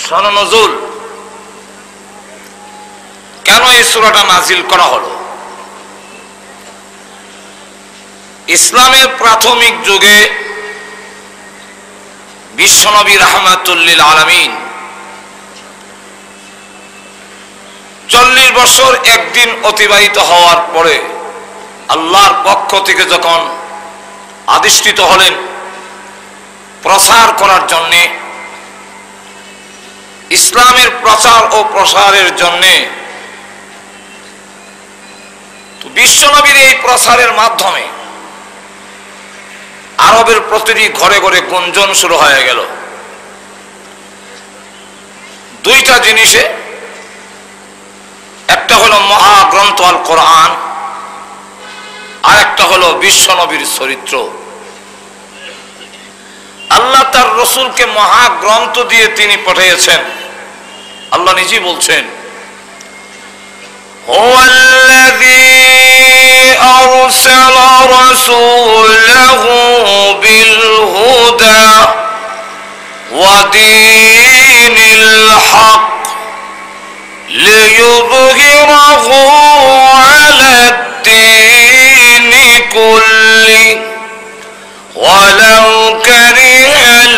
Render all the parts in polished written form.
শরনজুল, কেন এই সূরাটা নাজিল করা হলো? ইসলামের প্রাথমিক যুগে বিশ্বনবী রাহমাতুল লিল আলামিন 40 বছর একদিন অতিবাহিত হওয়ার পরে আল্লাহর পক্ষ থেকে যখন আদিষ্টিত হলেন প্রচার করার জন্যে, ইসলামের প্রচার ও প্রসারের জন্যে, তো বিশ্বনবীর এই প্রচারের মাধ্যমে আরবের প্রতিটি ঘরে ঘরে গুঞ্জন শুরু হয়ে গেল দুইটা জিনিসে। একটা হলো মহাগ্রন্থ আল কোরআন, আর একটা হলো বিশ্বনবীর চরিত্র। আল্লাহ তার রসুলকে মহাগ্রন্থ দিয়ে তিনি পাঠিয়েছেন। আল্লাহ নিজেই বলছেন, হুয়াল্লাযী আরসালা রাসূলাহু বিল হুদা ওয়া দীনিল হক লিইয়ুযহিরাহু আলাদ দীনি কুল্লি ওয়ালাউ কারিহাল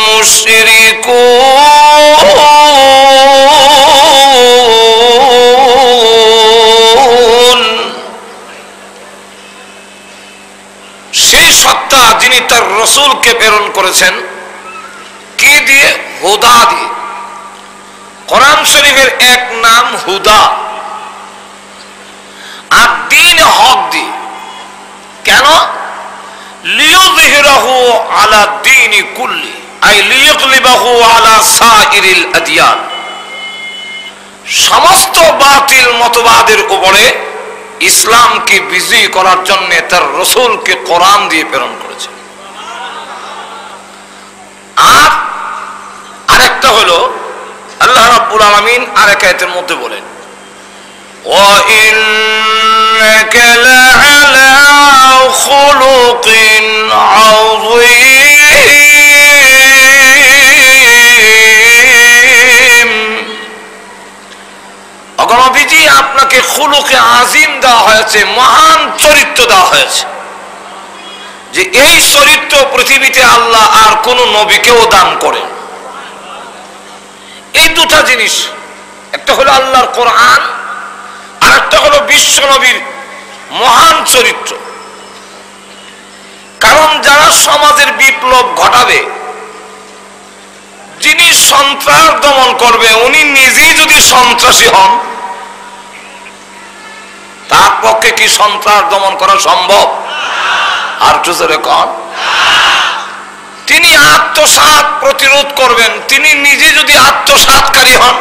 মুশরিকুন। সেই সত্তা যিনি তার রসুলকে প্রেরণ করেছেন কি দিয়ে? হুদা দিয়ে। কোরআন শরীফের এক নাম হুদা, আর দ্বীন হক দিয়ে। কেন? লিইয়ুযহিরাহু আলা দীনি কুল্লি আই লিইয়গলিবাহু আলা সাইরিল আদিয়ান। সমস্ত বাতিল মতবাদের উপরে ইসলামকে বিজয়ী করার জন্য তার রসুলকে কোরআন দিয়ে প্রেরণ করেছে। আর আরেকটা হলো আল্লাহ রাব্বুল আলামিন আরেক আয়াতের মধ্যে বলেন, ওয়া ইন্নাকা লাআলা খুলুকিন আযীম। অগণবিজি, আপনাকে খুলুকে আজিম দেওয়া হয়েছে, মহান চরিত্র দেওয়া হয়েছে, যে এই চরিত্র পৃথিবীতে আল্লাহ আর কোন নবীকেও দান করেন। এই দুটা জিনিস, একটা হলো আল্লাহর কোরআন, আর একটা হলো বিশ্ব নবীর মহান চরিত্র। কারণ যারা সমাজের বিপ্লব ঘটাবে, যিনি সন্ত্রাস দমন করবে, উনি নিজেই যদি সন্ত্রাসী হন, তার পক্ষে কি সন্ত্রাস দমন করা সম্ভব? আর জোরে কন। তিনি আত্মসাৎ প্রতিরোধ করবেন, তিনি নিজে যদি আত্মসাৎকারী হন।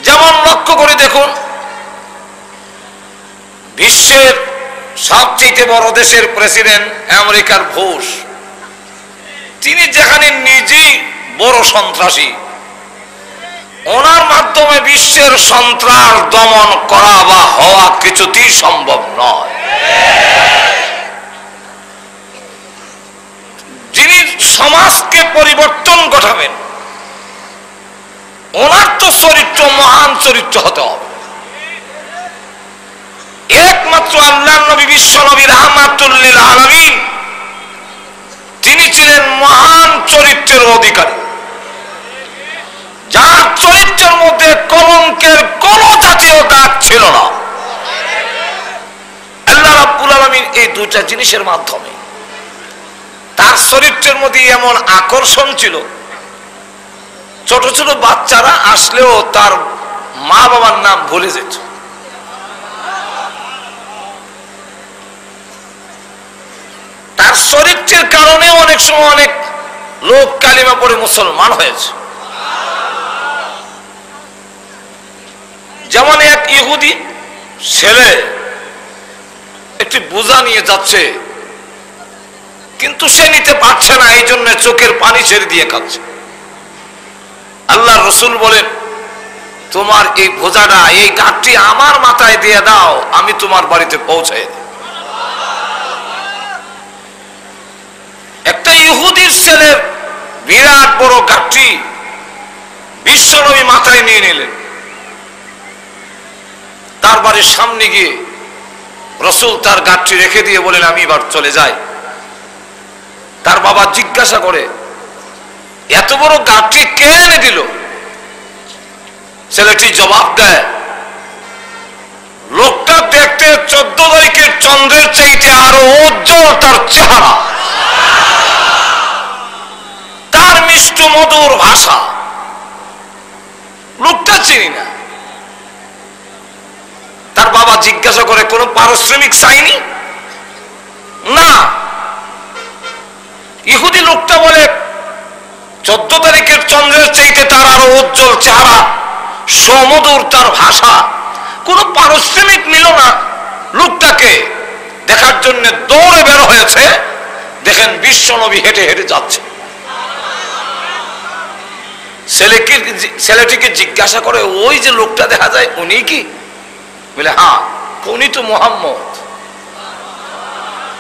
যেমন লক্ষ্য করে দেখুন, বিশ্বের সবচেয়ে বড় দেশের প্রেসিডেন্ট আমেরিকার বুশ, তিনি যেখানে নিজেই বড় সন্ত্রাসী, ওনার মাধ্যমে বিশ্বের সন্ত্রাস দমন করা বা হওয়া কিছুতেই সম্ভব নয়। যিনি সমাজকে পরিবর্তন ঘটাবেন, ওনার তো চরিত্র মহান চরিত্র হতে হবে। একমাত্র আল্লাহর নবী বিশ্ব নবী রাহমাতুল লিল আলামিন, তিনি ছিলেন মহান চরিত্রের অধিকারী, যার চরিত্রের মধ্যে কলঙ্কের কোন জাতীয় দাগ ছিল না। আল্লাহ রাব্বুল আলামিন এই দুইটা জিনিসের মাধ্যমে তার চরিত্রের মধ্যে এমন আকর্ষণ ছিল, ছোট ছোট বাচ্চারা আসলেও তার মা বাবার নাম ভুলে যেত। তার চরিত্রের কারণে অনেক সময় অনেক লোক কালিমা পড়ে মুসলমান হয়েছে। যেমন এক ইহুদি ছেলে একটি বোঝা নিয়ে যাচ্ছে, কিন্তু সে নিতে পারছে না, এই জন্য চোখের পানি ছেড়ে দিয়ে কাঁদছে। আল্লাহ রসুল বলেন, তোমার এই বোঝাটা, এই কাঠটি আমার মাথায় দিয়ে দাও, আমি তোমার বাড়িতে পৌঁছাই দিই। একটা ইহুদির ছেলের বিরাট বড় গাঠি বিশ্বনবী মাথায় নিয়ে নিলেন। তার বাড়ির সামনে গিয়ে রসুল তার গাঠটি রেখে দিয়ে বলেন, আমি এবার চলে যাই। তার বাবা জিজ্ঞাসা করে, এত বড় গাঠটি কে এনে দিল? ছেলেটি জবাব দেয়, লোকটা দেখতে 14 তারিখের চন্দ্রের চাইতে আরো উজ্জ্বল তার চেহারা, তার মিষ্টি মধুর ভাষা, লোকটা চিনি না। তার বাবা জিজ্ঞাসা করে, কোনো পারিশ্রমিক চাইনি? না। ইহুদি লোকটা বলে, 14 তারিখের চন্দ্রের চাইতে তার আরো উজ্জ্বল চেহারা, সমধুর তার ভাষা, কোনো পারিশ্রমিক নিল না। লোকটাকে দেখার জন্য দৌড়ে বের হয়েছে। দেখেন বিশ্বনবী হেঁটে হেঁটে যাচ্ছে। ছেলেটিকে জিজ্ঞাসা করে, ওই যে লোকটা দেখা যায় উনি কি? বলে, হ্যাঁ, উনি তো মুহাম্মদ,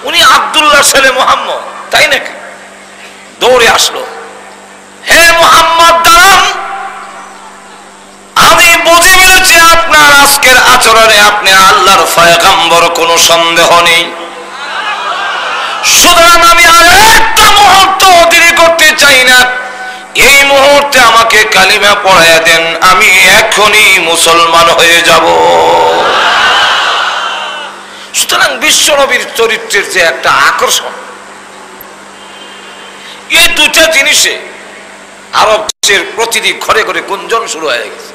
উনি আব্দুল্লাহর ছেলে মুহাম্মদ। তাই নাকি? দৌড়ে আসলো, হে মুহাম্মদ দাঁড়ান, আমি বুঝে ফেলেছি আপনার আজকের আচরণে আপনি আল্লাহর পয়গম্বর, কোনো সন্দেহ নেই। সুতরাং আমি আর একটা মুহূর্ত দেরি করতে চাই না, এই মুহূর্তে আমাকে কালিমা পড়াইয়া দেন, আমি এখনই মুসলমান হয়ে যাব। সুতরাং বিশ্বনবীর চরিত্রের যে একটা আকর্ষণ, এই দুটা জিনিসে আরব দেশের প্রতিটি ঘরে ঘরে গুঞ্জন শুরু হয়ে গেছে।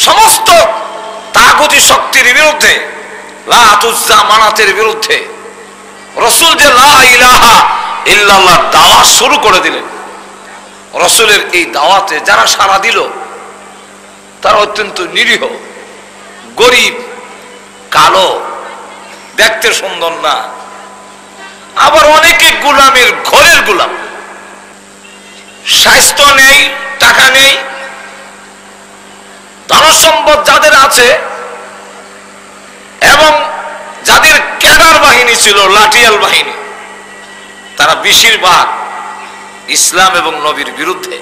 সমস্ত তাগুতি শক্তির বিরুদ্ধে, লাত উজ্জা মানাতের বিরুদ্ধে রসুল যে লা ইলাহা ইল্লাল্লাহ দাওয়াত শুরু করে দিলেন। রসুলের এই দাওয়াতে যারা সাড়া দিল তারা অত্যন্ত নিরীহ, গরিব, কালো, দেখতে সুন্দর না, আবার অনেকে গোলামের ঘরের গোলাম, স্বাস্থ্য নেই, টাকা নেই, ধনসম্পদ যাদের আছে এবং যাদের ক্যাডার বাহিনী ছিল, লাঠিয়াল বাহিনী, তারা বেশিরভাগ ইসলাম এবং নবীর বিরুদ্ধে।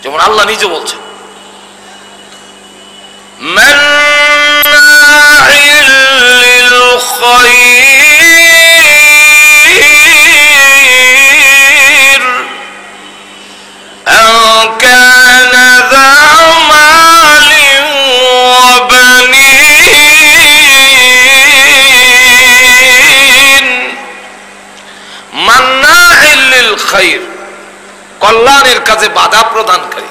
যেমন আল্লাহ নিজে বলছেন, মান্নাইল লিল খায়র আও কানা যা মালিন ওয়া বানিন। মান্নাইল লিল খায়র, কল্যাণের কাজে বাধা প্রদানকারী।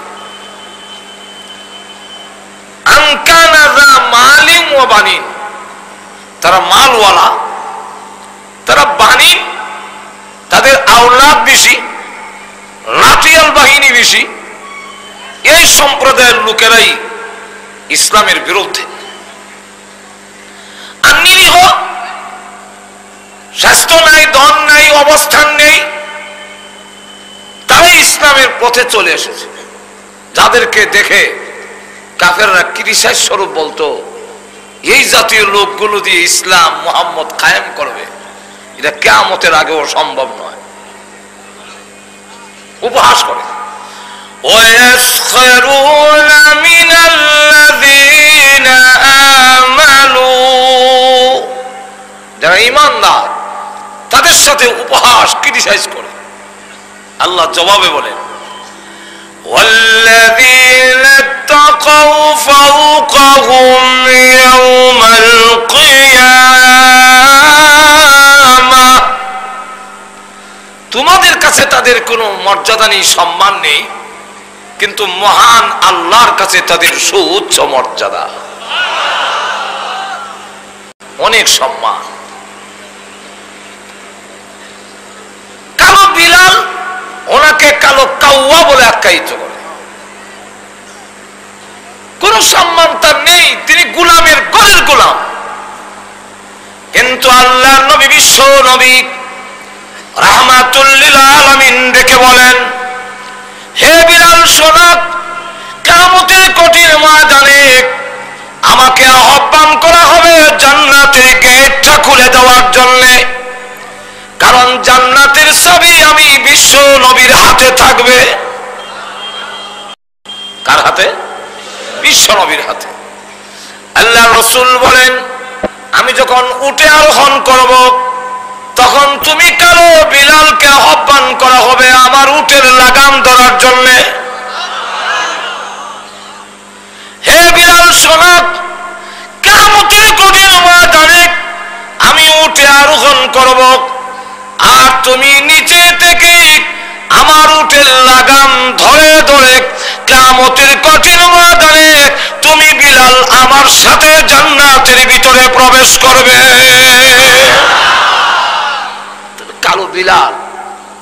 তারা মালওয়ালা, তারা বাণী, তাদের আওলাদ বেশি, লাঠিয়াল বাহিনী বেশি। এই সম্প্রদায়ের লোকেরাই ইসলামের বিরুদ্ধে। আর নিরীহ, স্বাস্থ্য নাই, ধন নাই, অবস্থান নেই, তারাই ইসলামের পথে চলে এসেছে। যাদেরকে দেখে কাফেররা ক্রিটিসাইজ স্বরূপ বলতো, এই জাতীয় লোকগুলো দিয়ে ইসলাম মুহাম্মদ কায়েম করবে, এটা কিয়ামতের আগেও সম্ভব নয়। উপহাস করে। ওয়ায়াসখিরুনা মিনাল্লাযীনা আমানু, যারা ঈমানদার তাদের সাথে উপহাস, ক্রিটিসাইজ করে। আল্লাহ জবাবে বলেন, والذين اتقوا فوقهم يوم القيامة, তোমাদের কাছে তাদের কোনো মর্যাদা নেই, সম্মান নেই, কিন্তু মহান আল্লাহর কাছে তাদের সুউচ্চ মর্যাদা, অনেক সম্মান। কালো বিলাল, ওনাকে কালো কাউয়া বলে আখ্যায়িত করে। কোন সম্মান তার নেই, তিনি গোলামের ঘরের গোলাম। কিন্তু আল্লাহর নবী, বিশ্ব নবী রাহমাতুল লিল আলামিন ডেকে বলেন, হে বিলাল শোনো, কিয়ামতের কঠিন ময়দানে আমাকে আহ্বান করা হবে জান্নাতের গেটটা খুলে দেওয়ার জন্য। কারণ জান্নাতের সব আমি বিশ্ব নবীর হাতে থাকবে। কার হাতে? বিশ্ব নবীর হাতে। আল্লাহ রসুল বলেন, আমি যখন উঠে আরোহণ করব তখন তুমি কালো বিলালকে আহ্বান করা হবে আমার উটের লাগাম ধরার জন্য। হে বিলাল শোনো, কিয়ামতের কঠিন ময়দানে আমি উঠে আরোহণ করব, আর তুমি নিচে থেকে আমার উটের লাগাম ধরে ধরে কিয়ামতের কঠিন ময়দানে তুমি বিলাল আমার সাথে জান্নাতের ভিতরে প্রবেশ করবে। কালো বিলাল,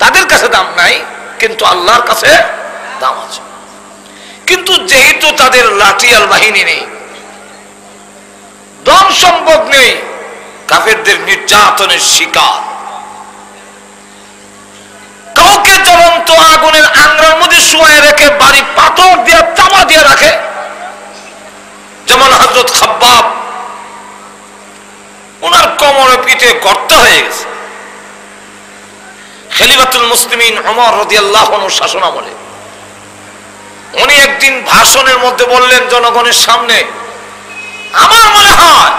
তাদের কাছে দাম নাই, কিন্তু আল্লাহর কাছে দাম আছে। কিন্তু যেহেতু তাদের লাঠিয়াল বাহিনী নেই, ধন সম্পদ নেই, কাফেরদের নির্যাতনের শিকার, কাউকে জ্বলন্ত আগুনের আংরার মধ্যে শুয়ে রেখে বাড়ি পাথর দিয়ে চাপা দিয়ে রাখে, যেমন হযরত খাব্বাব, ওনার কোমরে পিঠে গর্ত হয়ে গেছে। খলিফাতুল মুসলিমিন ওমর রাদিয়াল্লাহু আনহু শাসনামলে উনি একদিন ভাষণের মধ্যে বললেন জনগণের সামনে, আমার মনে হয়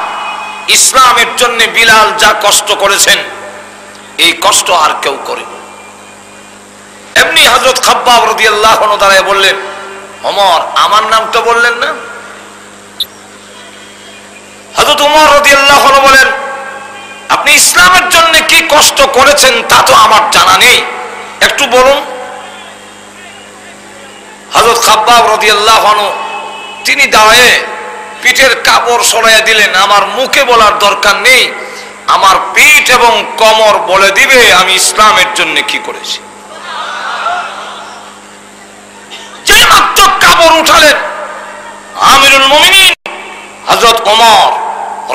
ইসলামের জন্য বিলাল যা কষ্ট করেছেন এই কষ্ট আর কেউ করে। এমনি হযরত খাব্বাব রাদিয়াল্লাহু আনহু দাঁড়ায় বললেন, ওমর আমার নামটা বললেন না? হযরত ওমর রাদিয়াল্লাহু আনহু বলেন, আপনি ইসলামের জন্য কি কষ্ট করেছেন তা তো আমার জানা নেই, একটু বলুন। হযরত খাব্বাব রাদিয়াল্লাহু আনহু তিনি দাঁড়িয়ে পিঠের কাপড় সরাইয়া দিলেন, আমার মুখে বলার দরকার নেই, আমার পিঠ এবং কোমর বলে দিবে আমি ইসলামের জন্য কি করেছি। যে মাত্র কাপড় উঠালেন আমিরুল মুমিনিন হযরত ওমর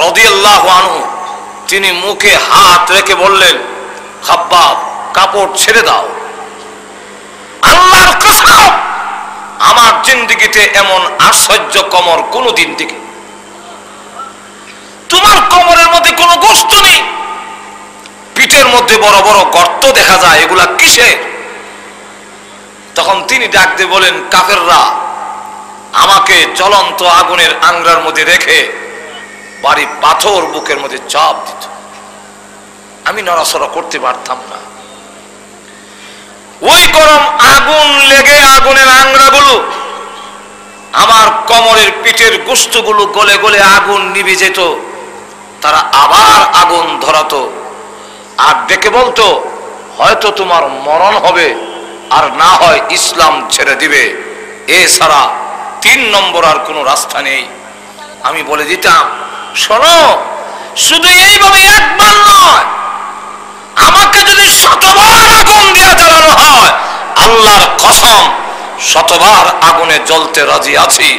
রাদিয়াল্লাহু আনহু তিনি মুখে হাত রেখে বললেন, খাব্বাব কাপড় ছেড়ে দাও, আল্লাহর কসম আমার জিন্দেগিতে এমন আশ্চর্য কোমর কোনদিন দেখি, তোমার কোমরের মধ্যে কোনো গোশত নেই, পিঠের মধ্যে বড় বড় গর্ত দেখা যায়, এগুলা কিসের? তখন তিনি ডাক দিয়ে বলেন, কাফেররা আমাকে জ্বলন্ত আগুনের আংরার মধ্যে রেখে বাড়ি পাথর বুকের মধ্যে চাপ দিত, আমি নড়াচড়া করতে পারতাম না। ওই গরম আগুন লেগে আগুনের আংরাগুলো আমার কোমরের পিঠের গোশতগুলো গলে গলে আগুন নিভে যেত, তারা আবার আগুন ধরাতো আর ডেকে বলতো, হয়তো তোমার মরণ হবে আর না হয় ইসলাম ছেড়ে দিবে, এছাড়া 3 নম্বর আর কোনো রাস্তা নেই। আমি বলে দিতাম, শোনো, শুধু এইভাবে একবার নয়, আমাকে যদি 100বার আগুন দিয়ে জ্বালানো হয় আল্লাহর কসম 100বার আগুনে জ্বলতে রাজি আছি,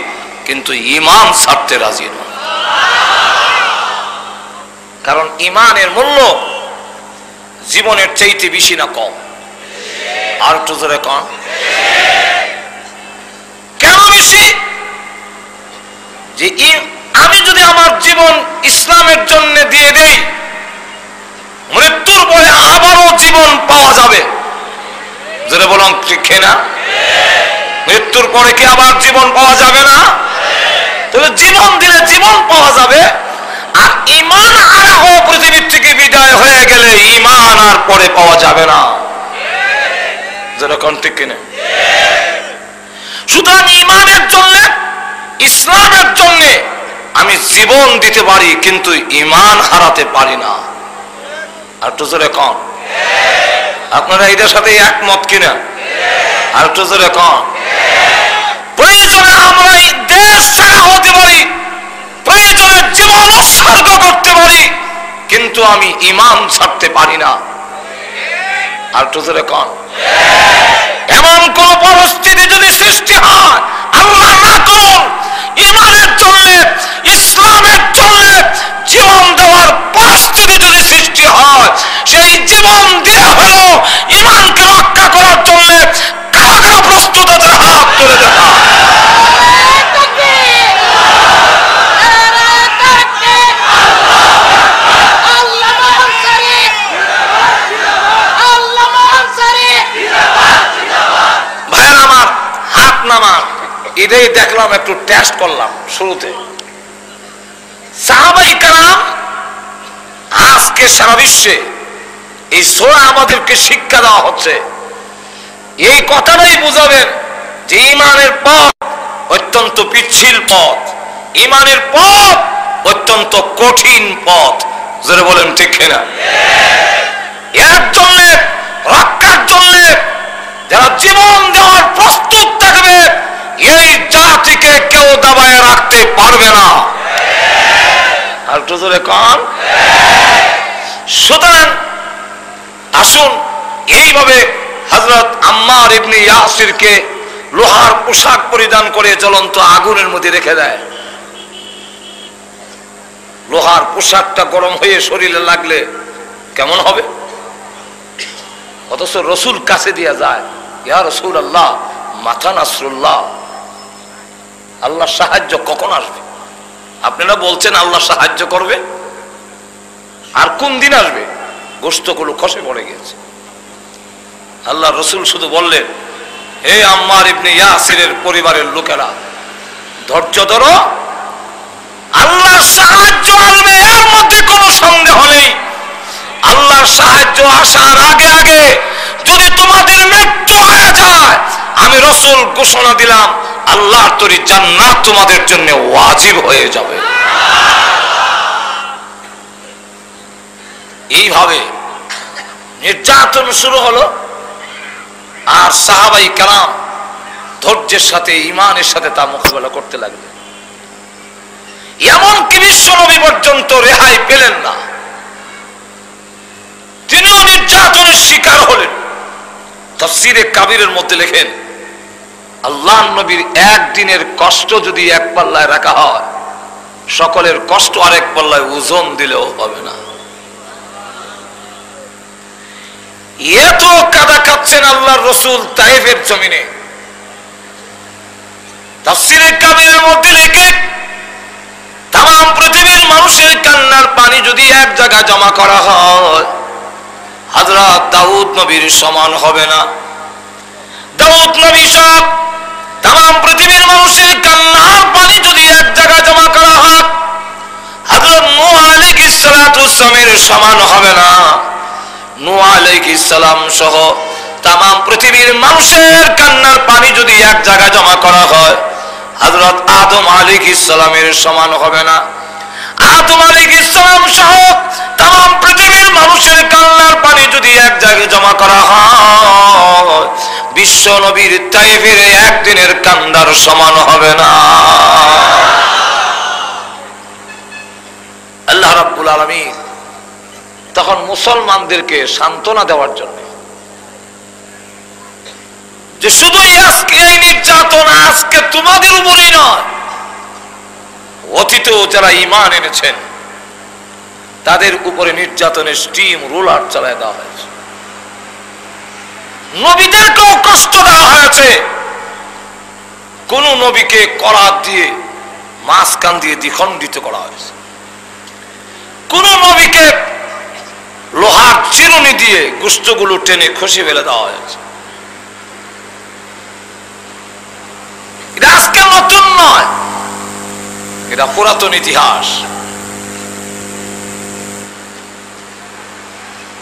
কিন্তু ঈমান ছাড়তে রাজি নয়। কারণ ঈমানের মূল্য জীবনের চাইতে বেশি না কম? আর একটু জোরে কম। কেন বেশি? যে আমি যদি আমার জীবন ইসলামের জন্য দিয়ে দেই, মৃত্যুর পরে আবারও জীবন পাওয়া যাবে। জোরে বলুন ঠিক না? মৃত্যুর পরে কি আবার জীবন পাওয়া যাবে না? তবে জীবন দিলে জীবন পাওয়া যাবে, আর ঈমান হারা হয়ে পৃথিবীর থেকে বিদায় হয়ে গেলে ঈমান আর পরে পাওয়া যাবে না। যেরকম ঠিক কিনা? সুতরাং ঈমানের জন্য, ইসলামের জন্য আমি জীবন দিতে পারি, কিন্তু ঈমান হারাতে পারি না। আর একটু জোরে কম। আপনারা এদের সাথে একমত কিনা? আর একটু জোরে কম। প্রয়োজনে আমরা এই দেশ ছাড়া হতে পারি, প্রয়োজনে জীবন উৎসর্গ করতে পারি, কিন্তু আমি ঈমান ছাড়তে পারি না। আর একটু জোরে কম। এমন কোন পরিস্থিতি যদি সৃষ্টি হয়, আল্লাহ না করুন, ঈমানের জন্য, ইসলামের জন্য জীবন দেওয়ার পরিস্থিতি যদি সৃষ্টি হয়, সেই জীবন দিয়ে হলো ঈমানকে রক্ষা করার জন্য কারা কারা প্রস্তুত আছে হাত তুলে দেখা। আল্লাহ এটাই দেখলাম, একটু টেস্ট করলাম শুরুতে। সাহাবায়ে কেরাম আজকে সারা বিশ্বে এই সূরা আমাদেরকে শিক্ষা দেওয়া হচ্ছে, এই কথাটাই বুঝাবেন যে ঈমানের পথ অত্যন্ত পিচ্ছিল পথ, ঈমানের পথ অত্যন্ত কঠিন পথ। যারা বলেন ঠিক কিনা? এর জন্য রক্ষার জন্য যারা জীবন দেওয়ার প্রস্তুত থাকবে, এই জাতিকে কেউ দাবায় রাখতে পারবে না। আর একটু জোরে কন। সুতরাং আসুন, এইভাবে হযরত আম্মার ইবনে ইয়াসিরকে লোহার পোশাক পরিধান করে জ্বলন্ত আগুনের মধ্যে রেখে দেয়। লোহার পোশাকটা গরম হয়ে শরীরে লাগলে কেমন হবে? অথচ রসুল কাছে দিয়া যায়, ইয়া রাসূলুল্লাহ মাতা নাসরুল্লাহ, আল্লাহর সাহায্য কখন আসবে? আপনারা বলছেন আল্লাহ সাহায্য করবে, আর কোন দিন আসবে? গোশতগুলো খসে পড়ে গেছে। আল্লাহ রসুল শুধু বললেন, হে আম্মার ইবনে ইয়াসিরের পরিবারের লোকেরা, ধৈর্য ধরো, আল্লাহর সাহায্য আসবে, এর মধ্যে কোনো সন্দেহ নেই। আল্লাহর সাহায্য আসার আগে আগে যদি তোমাদের মৃত্যু হয়ে যায়, আমি রসুল ঘোষণা দিলাম আল্লাহর তৈরি জান্নাত তোমাদের জন্য ওয়াজিব হয়ে যাবে। এইভাবে নির্যাতন শুরু হলো, আর সাহাবায়ে কেরাম ধৈর্যের সাথে ঈমানের সাথে তা মোকাবেলা করতে লাগলেন। এমনকি বিশ্ব নবী পর্যন্ত রেহাই পেলেন না, তিনিও নির্যাতনের শিকার হলেন। তাফসীরে কাবীরের মধ্যে লেখেন, আল্লাহর নবীর একদিনের কষ্ট যদি এক পাল্লায় রাখা হয়, সকলের কষ্ট আরেক পাল্লায় ওজন দিলেও হবে না। এত কাদা খাচ্ছেন আল্লাহর রাসূল তায়েফের জমিনে। তাফসীরে কাবীরের মধ্যে লেখে, তাম পৃথিবীর মানুষের কান্নার পানি যদি এক জায়গায় জমা করা হয়, হযরত দাউদ নবীর সমান হবে না। দাউদ নবী সব তাম পৃথিবীর মানুষের কান্নার পানি যদি এক জায়গায় জমা করা হয়, হযরত নূহ আলাইহিস সালাতুস সালামের সমান হবে না। নূহ আলাইহিস সালাম সহ তাম পৃথিবীর মানুষের কান্নার পানি যদি এক জায়গায় জমা করা হয়, হযরত আদম আলাইহিস সালামের সমান হবে না। আদম আলাইহিস সালাম সহ তাম পৃথিবীর মানুষের কান্নার পানি যদি এক জায়গায় জমা করা হয়, বিশ্ব নবীর তায়েফের একদিনের কান্নার সমান হবে না। আল্লাহ রাব্বুল আলামিন তখন মুসলমানদেরকে সান্ত্বনা দেওয়ার জন্য, যে শুধু আজকে এই নির্যাতন আজকে তোমাদের উপরেই নয়, অতীতেও যারা ঈমান এনেছেন তাদের উপরে নির্যাতনের স্টিম রোলার চালায় দেওয়া হয়েছে। নবীদেরকেও কষ্ট দেওয়া হয়েছে। কোন নবীকে করাত দিয়ে মাঝখান দিয়ে দ্বিখণ্ডিত করা হয়েছে, কোন নবীকে লোহার চিরুনি দিয়ে গোশতগুলো টেনে খসে ফেলে দেওয়া হয়েছে। এটা আজকে নতুন নয়, এটা পুরাতন ইতিহাস।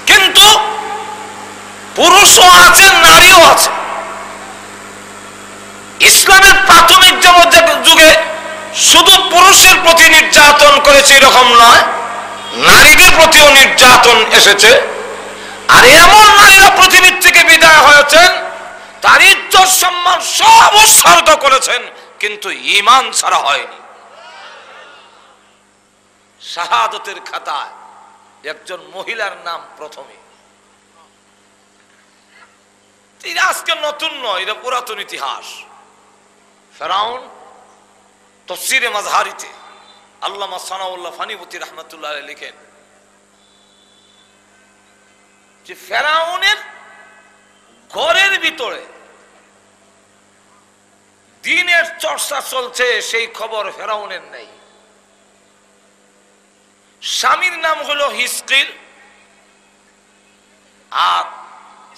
কিন্তু পুরুষও আছে, নারীও আছে। ইসলামের প্রাথমিক যুগে শুধু পুরুষের প্রতি নির্যাতন করেছে এরকম নয়, নারীদের প্রতিও নির্যাতন এসেছে। আর এমন নারীরা পৃথিবীর থেকে বিদায় হয়েছেন, তার ইজ্জত সম্মান সব উৎসর্গ করেছেন, কিন্তু ঈমান ছাড়া হয়নি। শাহাদাতের খাতায় একজন মহিলার নাম প্রথমে। এটা আজকে নতুন নয়, এটা পুরাতন ইতিহাস। ফেরাউন তাফসীরে মাজহারিতে আল্লামা সানাউল্লাহ ফানিবতী রাহমাতুল্লাহ আলাইহি লিখেন যে ফেরাউনের ঘরের ভিতরে দ্বীনের চর্চা চলছে, সেই খবর ফেরাউনের নেই। স্বামীর নাম হলো হিজকিল, আর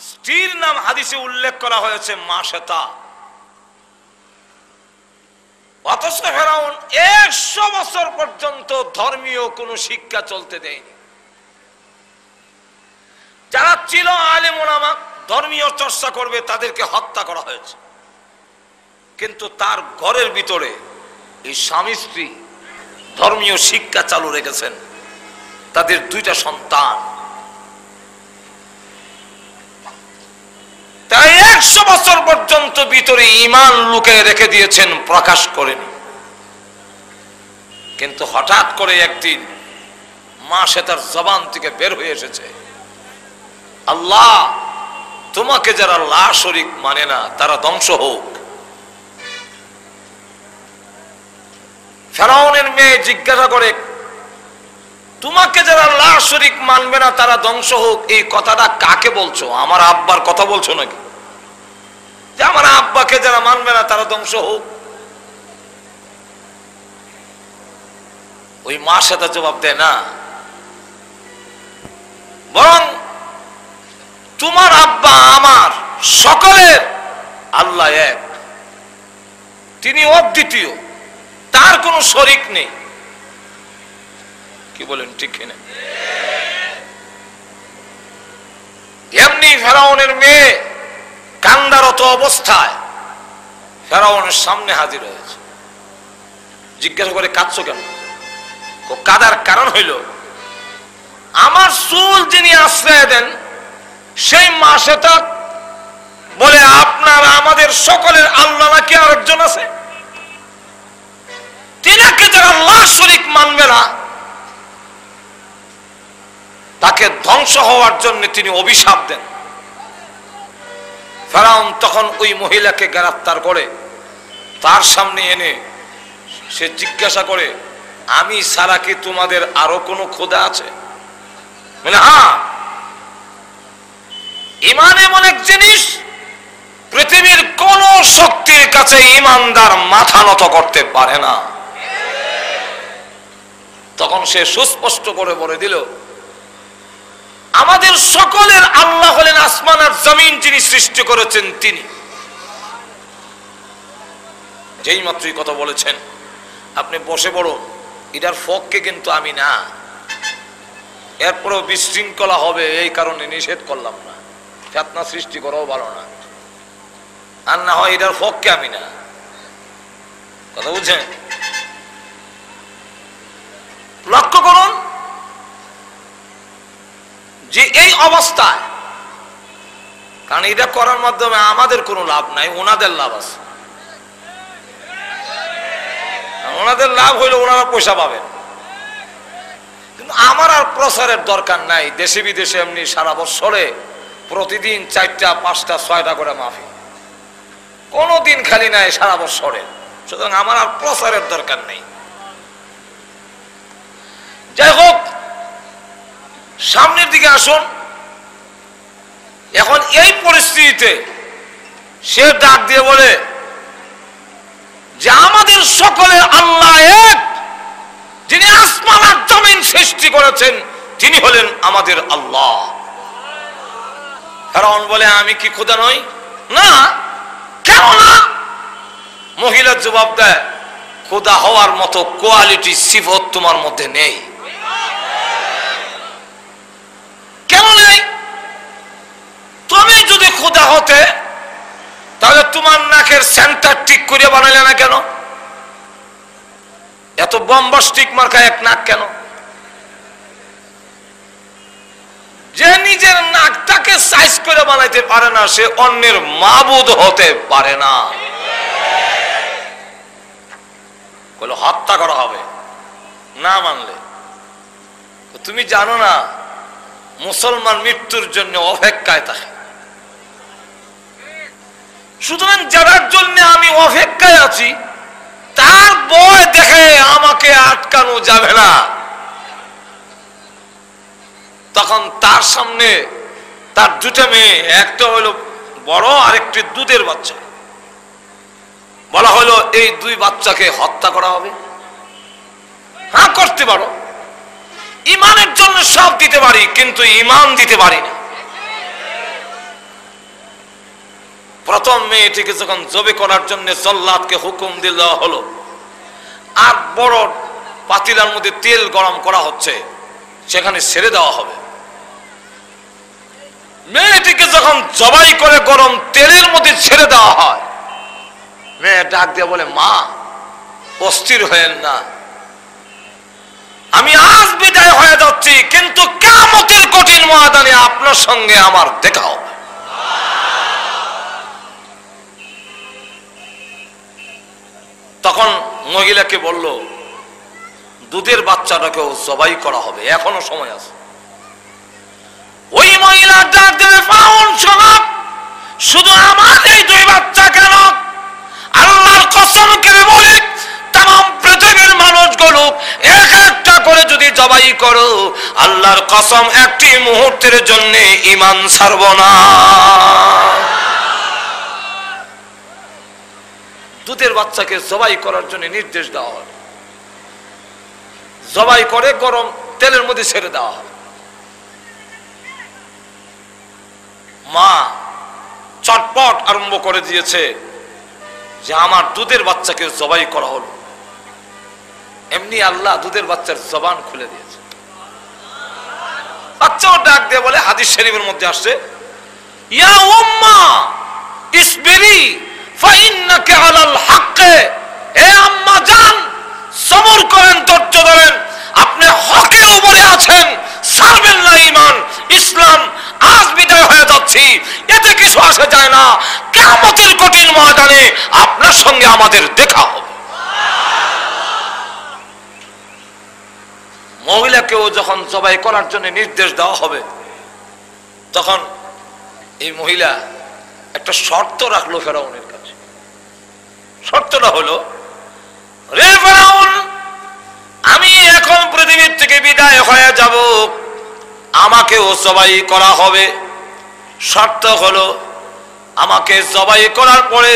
স্ত্রীর নাম হাদিসে উল্লেখ করা হয়েছে মাশাতা। অথচ ফেরাউন 100 বছর পর্যন্ত ধর্মীয় কোনো শিক্ষা চলতে দেয়নি। যারা ছিল আলেম ওলামা, ধর্মীয় চর্চা করবে, তাদেরকে হত্যা করা হয়েছে। কিন্তু তার ঘরের ভিতরে এই স্বামী স্ত্রী ধর্মীয় শিক্ষা চালু রেখেছেন। তাদের 2টা সন্তান, তাই 100 বছর পর্যন্ত ভিতরে ঈমান লুকিয়ে রেখে দিয়েছেন, প্রকাশ করেনি। কিন্তু হঠাৎ করে একদিন মা সে তার জবান থেকে বের হয়ে এসেছে, আল্লাহ, তোমাকে যারা লা শরীক মানে না তারা ধ্বংস হোক। ফেরাউনের মেয়ে জিজ্ঞাসা করে, তোমাকে যারা লা শরীক মানবে না তারা ধ্বংস হোক, এই কথাটা কাকে বলছো? আমার আব্বার কথা বলছো নাকি? যে আমার আব্বাকে যারা মানবে না তারা ধ্বংস হোক? ওই মা সাথে জবাব দেয় না, বরং তোমার আব্বা আমার সকলের আল্লাহ এক, তিনি অদ্বিতীয়, তার কোনো শরীক নেই। কি বলেন ঠিক কিনা? এমনি ফেরাউনের মেয়ে কান্দারত অবস্থায় ফেরাউনের সামনে হাজির হয়েছে। জিজ্ঞাসা করে, কাঁদছো কেন? কাঁদার কারণ হইল, আমার চুল যিনি আশ্রয় দেন সেই মা সেটা বলে আপনার আমাদের সকলের আল্লাহ নাকি আরেকজন আছে, তিনাকে যারা আল্লাহ শরীক মানবে না তাকে ধ্বংস হওয়ার জন্য তিনি অভিশাপ দেন। ফেরাউন তখন ওই মহিলাকে গ্রেফতার করে তার সামনে এনে সে জিজ্ঞাসা করে, আমি ছাড়া কি তোমাদের আরো কোনো খোদা আছে? বলে, হ্যাঁ। ঈমান এমন এক জিনিস, পৃথিবীর কোন শক্তির কাছে ঈমানদার মাথা নত করতে পারে না। তখন সে সুস্পষ্ট করে বলে দিল, আমাদের সকলের আল্লাহ হলেন আসমান আর জমিন যিনি সৃষ্টি করেছেন তিনি। যেই মাত্রই কথা বলেছেন, আপনি বসে পড়ো, এটার ফককে কিন্তু আমি না, এরপরেও বিশৃঙ্খলা হবে এই কারণে নিষেধ করলাম না, ফিতনা সৃষ্টি করাও ভালো না, আর না হয় এটার ফককে আমি না। কথা বুঝছেন? লক্ষ্য করুন যে এই অবস্থায়, কারণ এটা করার মাধ্যমে আমাদের কোনো লাভ নাই, ওনাদের লাভ আছে। ওনাদের লাভ হইলে ওনারা পয়সা পাবেন, কিন্তু আমার আর প্রচারের দরকার নাই। দেশে বিদেশে এমনি সারা বছরে প্রতিদিন 4টা 5টা 6টা করে মাহফিল, কোনো দিন খালি নাই সারা বছরে, সুতরাং আমার আর প্রচারের দরকার নেই। যাই হোক, সামনের দিকে আসুন। এখন এই পরিস্থিতিতে সে ডাক দিয়ে বলে যে আমাদের সকলের আল্লাহ এক, যিনি আসমান আর জমিন সৃষ্টি করেছেন তিনি হলেন আমাদের আল্লাহ। ফেরাউন বলে, আমি কি খোদা নই? না। কেন না? মহিলার জবাব দেয়, খোদা হওয়ার মতো কোয়ালিটি সিফত তোমার মধ্যে নেই। কেন নেই? তুমি যদি খোদা হতে তাহলে তোমার নাকের সেন্টার ঠিক করে বানাইলে না কেন? এত বম্বাস্টিক মার্কা এক নাক কেন? যে নিজের নাকটাকে সাইজ করে বানাইতে পারে না সে অন্যের মাবুদ হতে পারে না। বলে হত্যা করা হবে না মানলে। তুমি জানো না মুসলমান মৃত্যুর জন্য অপেক্ষায় থাকে, সুতরাং যার জন্য আমি অপেক্ষায় আছি তার ভয় দেখে আমাকে আটকানো যাবে না। তখন তার সামনে তার 2টা মেয়ে, একটা হলো বড় আর একটি দুধের বাচ্চা, বলা হলো এই 2 বাচ্চাকে হত্যা করা হবে। হ্যাঁ, করতে পারো, ঈমানের জন্য সব দিতে পারি, কিন্তু ঈমান দিতে পারি না। প্রথম মেয়েটিকে যখন জবে করার জন্য জল্লাদকে হুকুম দেওয়া হলো, আর বড় পাতিলার মধ্যে তেল গরম করা হচ্ছে, সেখানে ছেড়ে দেওয়া হবে। মেয়েটিকে যখন জবাই করে গরম তেলের মধ্যে ছেড়ে দেওয়া হয়, মেয়ে ডাক দিয়ে বলে, মা অস্থির হয়েন না, আমি আজ বিদায় হয়ে যাচ্ছি, কিন্তু কিয়ামতের কঠিন ময়দানে আপনার সঙ্গে আমার দেখা হবে। তখন মহিলাকে বলল, দুধের বাচ্চাটাকেও জবাই করা হবে, এখনো সময় আছে। ওই মহিলা ডাক দেবে, ফাউন শোনাক, শুধু আমার এই দুই বাচ্চা কেন, আল্লাহর কসম করে বলি তাম পৃথিবীর মানুষগুলো এক একটা করে যদি জবাই করো, আল্লাহর কসম একটি মুহূর্তের জন্য ঈমান ছাড়ব না। দুধের বাচ্চাকে জবাই করার জন্য নির্দেশ দেওয়া হয়, জবাই করে গরম তেলের মধ্যে ছেড়ে দেওয়া হয়। মা চটপট আরম্ভ করে দিয়েছে যে আমার দুধের বাচ্চাকে জবাই করা হলো। এমনি আল্লাহ দুধের বাচ্চার জবান খুলে দিয়েছে। বাচ্চাও ডাক দিয়ে বলে, হাদিস শরীফের মধ্যে আসছে, ইয়া উম্মা ইসবিরি ফাইন্নাকা আলাল হক, এ আম্মা জান সবর করেন, ধৈর্য ধরেন, আপনি হকের উপরে আছেন, ছাড়বেন না ঈমান ইসলাম। আজ বিদায় হয়ে যাচ্ছি, এতে কিছু আসে যায় না, কিয়ামতের কঠিন ময়দানে আপনার সঙ্গে আমাদের দেখা হবে। মহিলাকেও যখন জবাই করার জন্য নির্দেশ দেওয়া হবে, তখন এই মহিলা একটা শর্ত রাখলো ফেরাউনের কাছে। শর্তটা হলো, রে ফেরাউন, আমি এখন পৃথিবীর থেকে বিদায় হয়ে যাব, আমাকেও জবাই করা হবে। শর্ত হলো, আমাকে জবাই করার পরে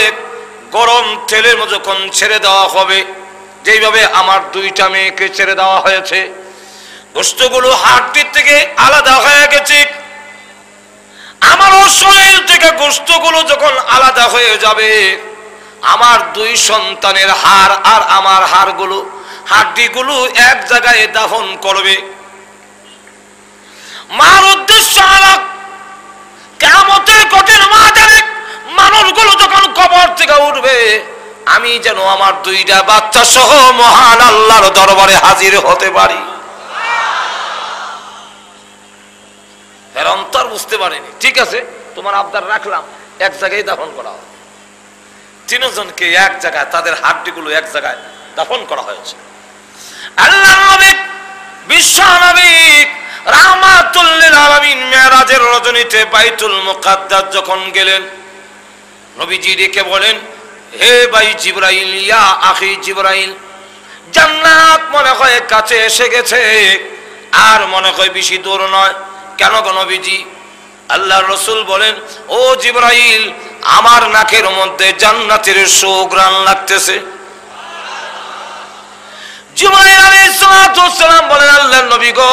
গরম তেলের মধ্যে যখন ছেড়ে দেওয়া হবে, যেইভাবে আমার দুইটা মেয়েকে ছেড়ে দেওয়া হয়েছে, গোশতগুলো হাড়টির থেকে আলাদা হয়ে গেছে, আমারও শরীর থেকে গোশতগুলো যখন আলাদা হয়ে যাবে, আমার দুই সন্তানের হাড় আর আমার হাড়গুলো, হাড্ডিগুলো এক জায়গায় দাফন করবে। মার উদ্দেশ্য আলাদা, কিয়ামতের কঠিন ময়দানে মানুষগুলো যখন কবর থেকে উঠবে, আমি যেন আমার দুইটা বাচ্চা সহ মহান আল্লাহর দরবারে হাজির হতে পারি। এর অন্তর বুঝতে পারেনি, ঠিক আছে তোমার আবদার রাখলাম, এক জায়গায় দাফন করা হবে। তিনজনকে এক জায়গায়, তাদের হাড্ডিগুলো এক জায়গায় দাফন করা হয়েছে। আল্লাহ নবী, বিশ্ব নবী রাহমাতুল লিল আলামিন মেরাজের রজনীতে বাইতুল মুকাদ্দাস যখন গেলেন, নবীজি ডেকে বলেন, হে ভাই জিবরাইল, ইয়া আখি জিবরাইল, জান্নাত মনে হয় কাছে এসে গেছে, আর মনে হয় বেশি দূর নয়। কেন গো নবীজি? আল্লাহর রাসূল বলেন, ও জিবরাইল, আমার নাকের মধ্যে জান্নাতের সুঘ্রাণ লাগতেছে। জিবরাইল আলাইহিস সালাম বলেন, আল্লাহর নবী গো,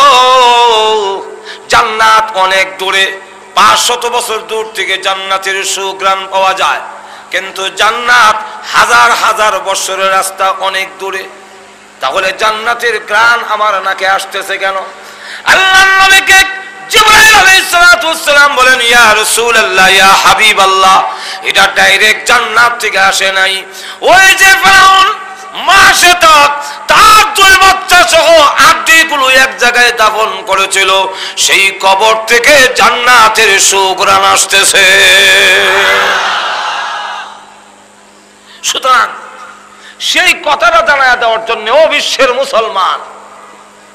জান্নাত অনেক দূরে, 500 বছর দূর থেকে জান্নাতের সুঘ্রাণ পাওয়া যায়, কিন্তু জান্নাত হাজার হাজার বছরের রাস্তা, অনেক দূরে, তাহলে জান্নাতের ঘ্রাণ আমার নাকে আসতেছে কেন? আল্লাহর নবীকে জিবরাইল আলাইহিস সালাম বলেন, ইয়া রাসূলুল্লাহ, ইয়া হাবিবাল্লাহ, এটা ডাইরেক্ট জান্নাত থেকে আসে নাই। ওই যে ফেরাউন মাসে তার দুই বাচ্চা সহ হাড্ডিগুলো এক জায়গায় দাফন করেছিল, সেই কবর থেকে জান্নাতের সুঘ্রাণ আসতেছে। সুতরাং সেই কথাটা জানায় দেওয়ার জন্য, ও বিশ্বের মুসলমান,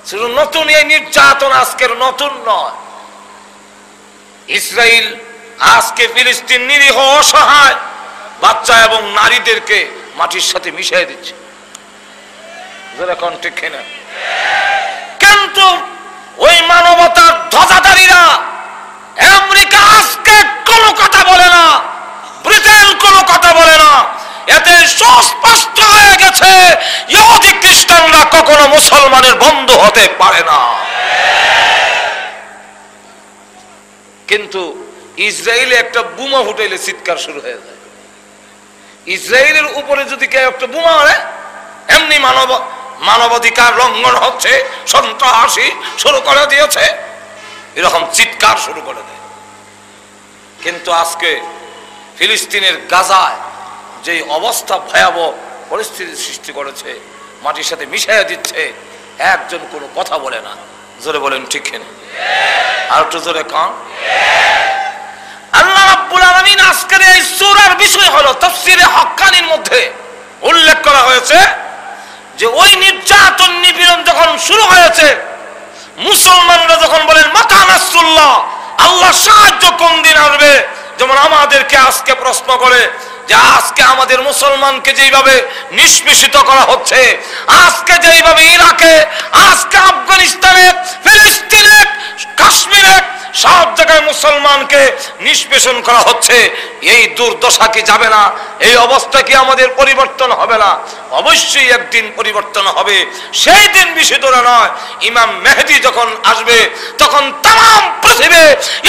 শুধু নতুন এই নির্যাতন আজকের নতুন নয়। ইসরায়েল আজকে ফিলিস্তিন নিরীহ অসহায় বাচ্চা এবং নারীদেরকে মাটির সাথে মিশিয়ে দিচ্ছে, ঠিক না? কিন্তু ওই মানবতার ধ্বজাধারীরা, আমেরিকা আজকে কোনো কথা বলে না, ব্রিটেন কোনো কথা বলে না, এতে সুস্পষ্ট হয়ে গেছে ইহুদি খ্রিস্টানরা কখনো মুসলমানের বন্ধু হতে পারে না। কিন্তু ইসরায়েলে একটা বোমা ফুটাইলে চিৎকার শুরু হয়ে যায়। ইসরায়েলের উপরে যদি কেউ একটা বোমা মারে, এমনি মানবাধিকার লঙ্ঘন হচ্ছে, সন্ত্রাসী শুরু করে দিয়েছে, এরকম চিৎকার শুরু করে দেয়। কিন্তু আজকে ফিলিস্তিনের গাজায় যে অবস্থা ভয়াবহ পরিস্থিতি সৃষ্টি করেছে, মাটির সাথে মিশাইয়া দিচ্ছে, একজন কোনো কথা বলে না। জোরে বলেন ঠিক না? আর একটু জোরে কন। আল্লাহ রাব্বুল আলামিন আজকের এই সূরার বিষয় হলো তাফসীরে হক্কানির মধ্যে উল্লেখ করা হয়েছে যে ওই নির্যাতন নিপীড়ন যখন শুরু হয়েছে, মুসলমানরা যখন বলেন মাতা নাসরুল্লাহ, আল্লাহ সাহায্য কোন দিন আসবে, যেমন আমাদেরকে আজকে প্রশ্ন করে যে আজকে আমাদের মুসলমানকে যেইভাবে নিষ্পেষিত করা হচ্ছে, আজকে যেইভাবে ইরাকে, আজকে আফগানিস্তানে, ফিলিস্তিনে, কাশ্মীরে সব জায়গায় মুসলমানকে নিষ্পেষণ করা হচ্ছে, এই দুর্দশা কি যাবে না? এই অবস্থা কি আমাদের পরিবর্তন হবে না? অবশ্যই একদিন পরিবর্তন হবে। সেই দিন বেশি দূরে নয়, ইমাম মেহেদী যখন আসবে তখন তাম পৃথিবী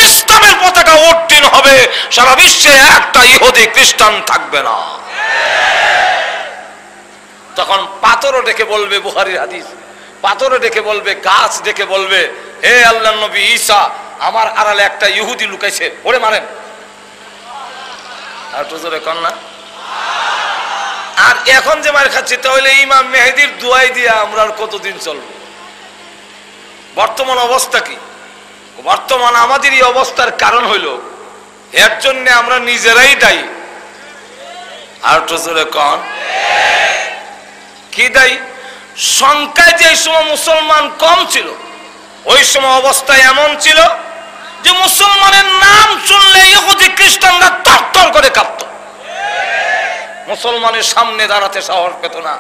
ইসলামের পতাকা উড্ডীন হবে, সারা বিশ্বে একটা ইহুদি খ্রিস্টান থাকবে না। তখন পাথরও ডেকে বলবে, বুখারীর হাদিস, পাথরও ডেকে বলবে, গাছ ডেকে বলবে, হে আল্লাহর নবী ঈসা, আমার আড়ালে একটা ইহুদি লুকাইছে, ওরে মারেন। আর তো জোরে কন না। আর এখন যে মার খাচ্ছি তাহলে ইমাম মেহেদীর দুয়াই দিয়ে আমরা আর কতদিন চলব? বর্তমান অবস্থা কি? বর্তমান আমাদের এই অবস্থার কারণ হইল এর জন্য আমরা নিজেরাই দায়ী। আর তো জোরে কন। কি দায়ী? সংখ্যায় যে সময় মুসলমান কম ছিল, ওই সময় অবস্থা এমন ছিল যে মুসলমানের নাম শুনলে ইহুদি খ্রিস্টানরা তরতর করে কাঁপত, মুসলমানের সামনে দাঁড়াতে সাহস পেত না।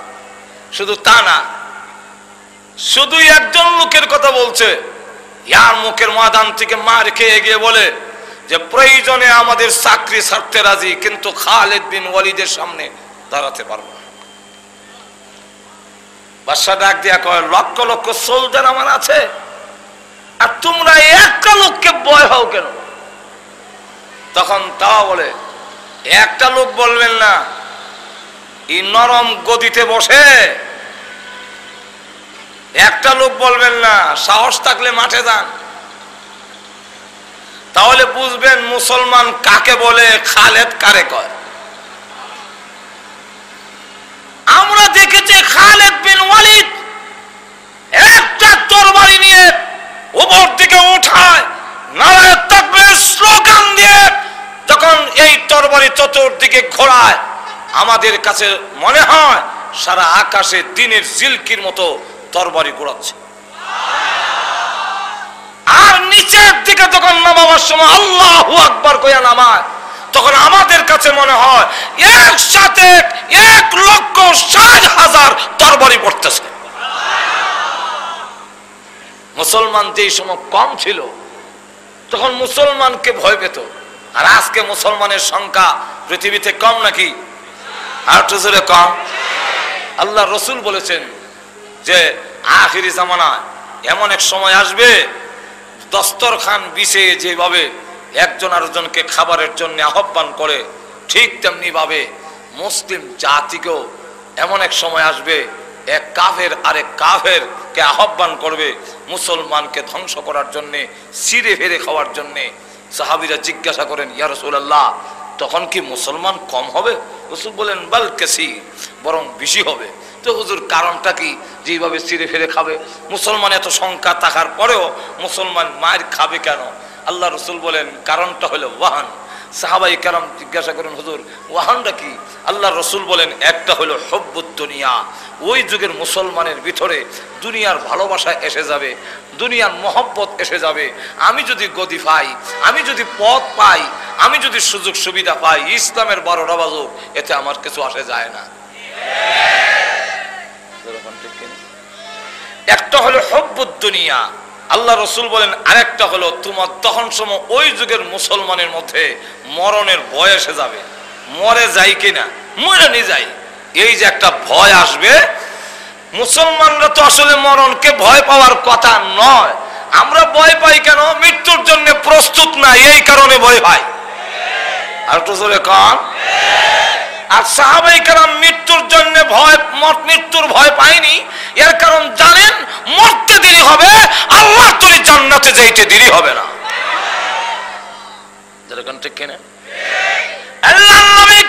শুধু তা না, শুধু একজন লোকের কথা বলছে, ইয়ার মুখের ময়দান থেকে মার খেয়ে গিয়ে বলে যে প্রয়োজনে আমাদের চাকরি ছাড়তে রাজি, কিন্তু খালিদ বিন ওয়ালিদের সামনে দাঁড়াতে পারবো না। বাদশা ডাক দিয়া কয়, লক্ষ লক্ষ সোলজার আমার আছে, আর তোমরা একটা লোককে ভয় হও কেন? তখন তাও বলে, একটা লোক বলবেন না, এই নরম গদিতে বসে একটা লোক বলবেন না, সাহস থাকলে মাঠে যান, তাহলে বুঝবেন মুসলমান কাকে বলে, খালেদ কারে কয়। আমরা দেখেছি খালিদ বিন ওয়ালিদ একটা তরবারি নিয়ে উপর দিকে উঠায়, নারায়ে তাকবীর স্লোগান দিয়ে যখন এই তরবারি চতুর্দিকে ঘোরায়, আমাদের কাছে মনে হয় সারা আকাশে দিনের জিলকির মতো তরবারি ঘোরাচ্ছে। আর নিচের দিকে যখন নামাবার সময় আল্লাহু আকবার কইয়া নামায়, তখন আমাদের কাছে মনে হয় একসাথে 1,60,000 তরবারি পড়তেছে। মুসলমান যেই সময় কম ছিল তখন মুসলমানকে ভয় পেত, আর আজকে মুসলমানের সংখ্যা পৃথিবীতে কম নাকি? আর একটু জোরে কম। আল্লাহ রসুল বলেছেন যে আখিরি জামানায় এমন এক সময় আসবে, দস্তরখান বিছিয়ে যেভাবে একজন আরেকজনকে খাবারের জন্য আহ্বান করে, ঠিক তেমনি ভাবে মুসলিম জাতিকেও এমন এক সময় আসবে, এক কাফের আরেক কাফেরকে আহ্বান করবে মুসলমানকে ধ্বংস করার জন্যে, ছিঁড়ে ফেরে খাওয়ার জন্যে। সাহাবীরা জিজ্ঞাসা করেন, ইয়া রাসূলুল্লাহ, তখন কি মুসলমান কম হবে? রাসূল বলেন, বাল কাসীর, বরং বেশি হবে। তো হুজুর কারণটা কি যেভাবে ছিঁড়ে ফেরে খাবে? মুসলমান এত সংখ্যা থাকার পরেও মুসলমান মায়ের খাবে কেন? আল্লাহ রসুল বলেন, কারণটা হলো ওয়াহান। সাহাবাই কেরাম জিজ্ঞাসা করেন, হুজুর ওয়াহানটা কি? আল্লাহ রসুল বলেন, একটা হলো হুব্বুদ দুনিয়া। ওই যুগের মুসলমানের ভিতরে দুনিয়ার ভালোবাসা এসে যাবে, দুনিয়ার মহব্বত এসে যাবে। আমি যদি গদি পাই, আমি যদি পথ পাই, আমি যদি সুযোগ সুবিধা পাই, ইসলামের 12টা বাজুক, এতে আমার কিছু আসে যায় না। একটা হলো হুব্বুদ দুনিয়া, আল্লাহ রসুল বলেন, আরেকটা হলো তোমার তখন সময় ওই যুগের মুসলমানের মধ্যে মরণের ভয় এসে যাবে। মরে যাই কিনা, মরে নি যাই, এই যে একটা ভয় আসবে। মুসলমানরা তো আসলে মরণকে ভয় পাওয়ার কথা নয়। আমরা ভয় পাই কেন? মৃত্যুর জন্য প্রস্তুত না, এই কারণে ভয় পাই। আর তো জোরে কন। আর সাহাবায়ে কেরাম মৃত্যুর জন্য মৃত্যুর ভয় পায়নি, এর কারণ জানেন মরতে দেরি হবে, আল্লাহর তরি জান্নাতে যাইতে দেরি হবে না। যেরকম ঠিক কিনা? আল্লাহর নবী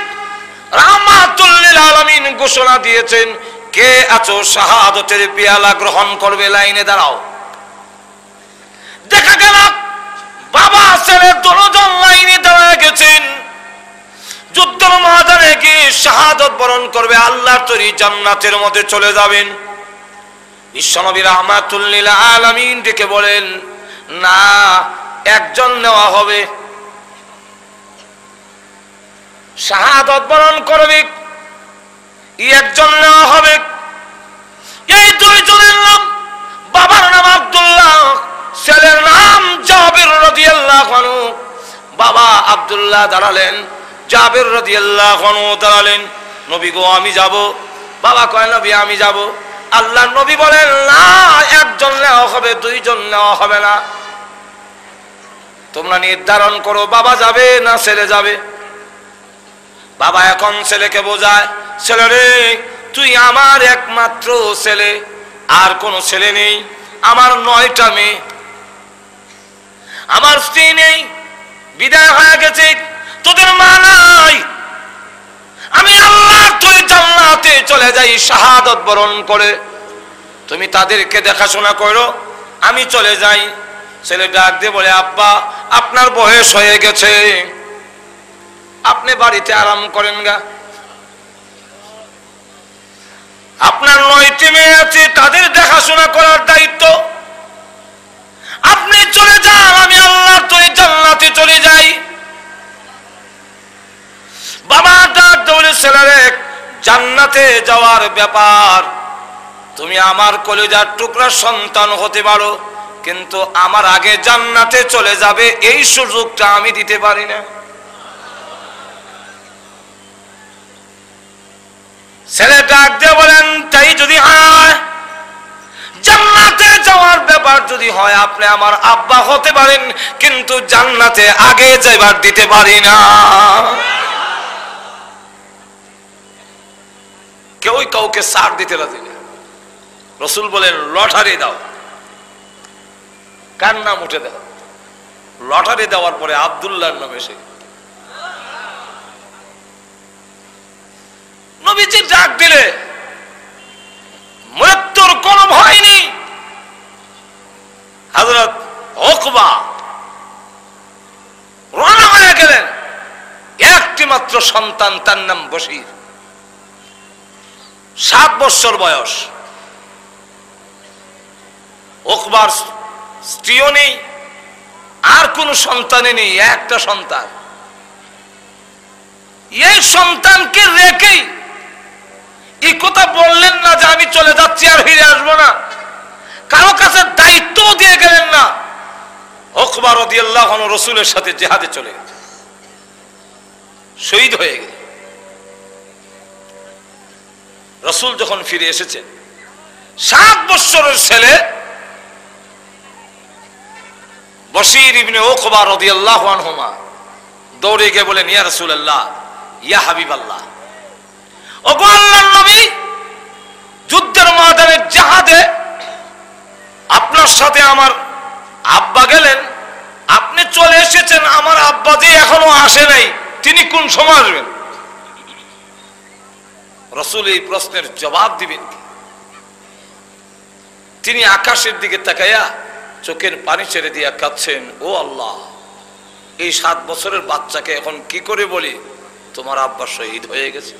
রাহমাতুল লিল আলামিন ঘোষণা দিয়েছেন, কে আছো শাহাদাতের পেয়ালা গ্রহণ করবে, লাইনে দাঁড়াও। দেখা গেল বাবা ছেলে দুজন লাইনে দাঁড়ায় গেছেন, যুদ্ধের ময়দানে গিয়ে শাহাদাত বরণ করবে, আল্লাহর তরি জান্নাতের মধ্যে চলে যাবেন। বিশ্বনবী রাহমাতুল লিল আলামিন ডেকে বলেন, না, একজন নেওয়া হবে, শাহাদাত বরণ করবে, একজন নেওয়া হবে। এই দুইজনের নাম, বাবার নাম আব্দুল্লাহ, ছেলের নাম জাবির রাদিয়াল্লাহু আনহু। বাবা আব্দুল্লাহ দাঁড়ালেন, জাবির রাদিয়াল্লাহু আনহু দাঁড়ালেন। নবী গো আমি যাব। বাবা কয় নবী আমি যাব। আল্লাহর নবী বলেন, না, একজন নেওয়া হবে, দুইজন নেওয়া হবে না। তোমরা নির্ধারণ করো, বাবা যাবে না ছেলে যাবে। বাবা এখন ছেলেকে বোঝায়, ছেলে রে, তুই আমার একমাত্র ছেলে, আর কোনো ছেলে নেই, আমার 9টা মেয়ে, আমার স্ত্রী নেই, বিদায় হয়ে গেছে, তোদের মা নাই, আমি আল্লাহর তরি জান্নাতে চলে যাই শাহাদাত বরণ করে, তুমি তাদেরকে দেখাশোনা করো, আমি চলে যাই। ছেলে ডাক দিয়ে বলে, আব্বা আপনার বয়স হয়ে গেছে, আপনি বাড়িতে আরাম করেন গা, আপনার 9টি মেয়ে আছে, তাদের দেখাশোনা করার দায়িত্ব, আপনি চলে যান, আমি আল্লাহর তরি জান্নাতে চলে যাই। বাবা ডাক দৌড়ে, ছেলেরে, জান্নাতে যাওয়ার ব্যাপার, তুমি আমার কলিজার টুকরা সন্তান হতে পারো, কিন্তু আমার আগে জান্নাতে চলে যাবে এই সুযোগটা আমি দিতে পারি না। ছেলে ডাক দিয়ে বলেন, তাই যদি হয়, জান্নাতে যাওয়ার ব্যাপার যদি হয়, আপনি আমার আব্বা হতে পারেন, কিন্তু জান্নাতে আগে যাইবার দিতে পারি না। কেউই কাউকে ছাড় দিতে রাজি না। রাসূল বলেন, লটারি দাও, কার নাম উঠে দাও। লটারি দেওয়ার পরে আব্দুল্লাহর নাম এসে, নবীজি ডাক দিলে মৃত্যুর কোন ভয় নেই। হযরত উকবা রওনা হয়ে গেলেন, একটি মাত্র সন্তান, তার নাম বশীর, 7 বছর বয়স। উকবার স্ত্রীও নেই, আর কোন সন্তানই নেই, একটা সন্তান। এই সন্তানকে রেখেই এই কথা বললেন না যে আমি চলে যাচ্ছি আর ফিরে আসবো না, কারো কাছে দায়িত্ব দিয়ে গেলেন না। উকবা রাদিয়াল্লাহু আনহু রাসূলের সাথে জিহাদে চলে গেছে, শহীদ হয়ে গেছে। রাসূল যখন ফিরে এসেছেন, 7 বছরের ছেলে বশীর ইবনে উকবা রাদিয়াল্লাহু আনহুমা দৌড়ে গিয়ে বলেন, ইয়া রাসূলুল্লাহ, ইয়া হাবিবাল্লাহ, ওগো আল্লাহর নবী, যুদ্ধের ময়দানে জিহাদে আপনার সাথে আমার আব্বা গেলেন, আপনি চলে এসেছেন, আমার আব্বা যে এখনো আসে নাই, তিনি কোন সময় আসবেন? রাসূল এই প্রশ্নের জবাব দিবেন কি? তিনি আকাশের দিকে তাকাইয়া চোখের পানি ছেড়ে দিয়া কাঁদছেন, ও আল্লাহ, এই 7 বছরের বাচ্চাকে এখন কি করে বলি তোমার আব্বা শহীদ হয়ে গেছে,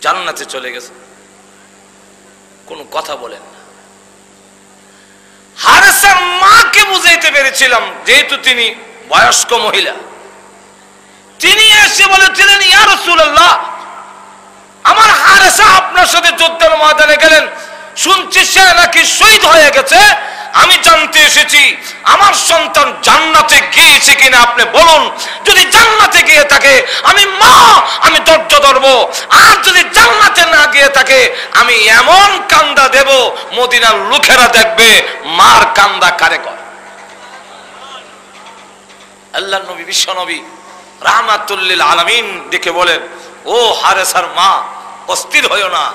জান্নাতে চলে গেছে? কোনো কথা বলেন না। হারেসার মাকে বুঝাইতে পেরেছিলাম, যেহেতু তিনি বয়স্ক মহিলা, তিনি এসে বলেছিলেন, ইয়া রাসূলুল্লাহ, আমার হারেসা আপনার সাথে যুদ্ধের ময়দানে গেলেন, শুনছি সে নাকি শহীদ হয়ে গেছে, আমি জানতে এসেছি আমার সন্তান জান্নাতে গিয়েছে কিনা, আপনি বলুন। যদি জান্নাতে গিয়ে থাকে আমি ধৈর্য ধরবো, আর যদি জান্নাতে না গিয়ে থাকে আমি এমন কান্দা দেব মদিনার লোকেরা দেখবে মার কান্দা কারে কর। আল্লাহর নবী, বিশ্ব নবী রাহমাতুল লিল আলামিন ডেকে বলেন, ও হারেসার মা, অস্থির হইও না,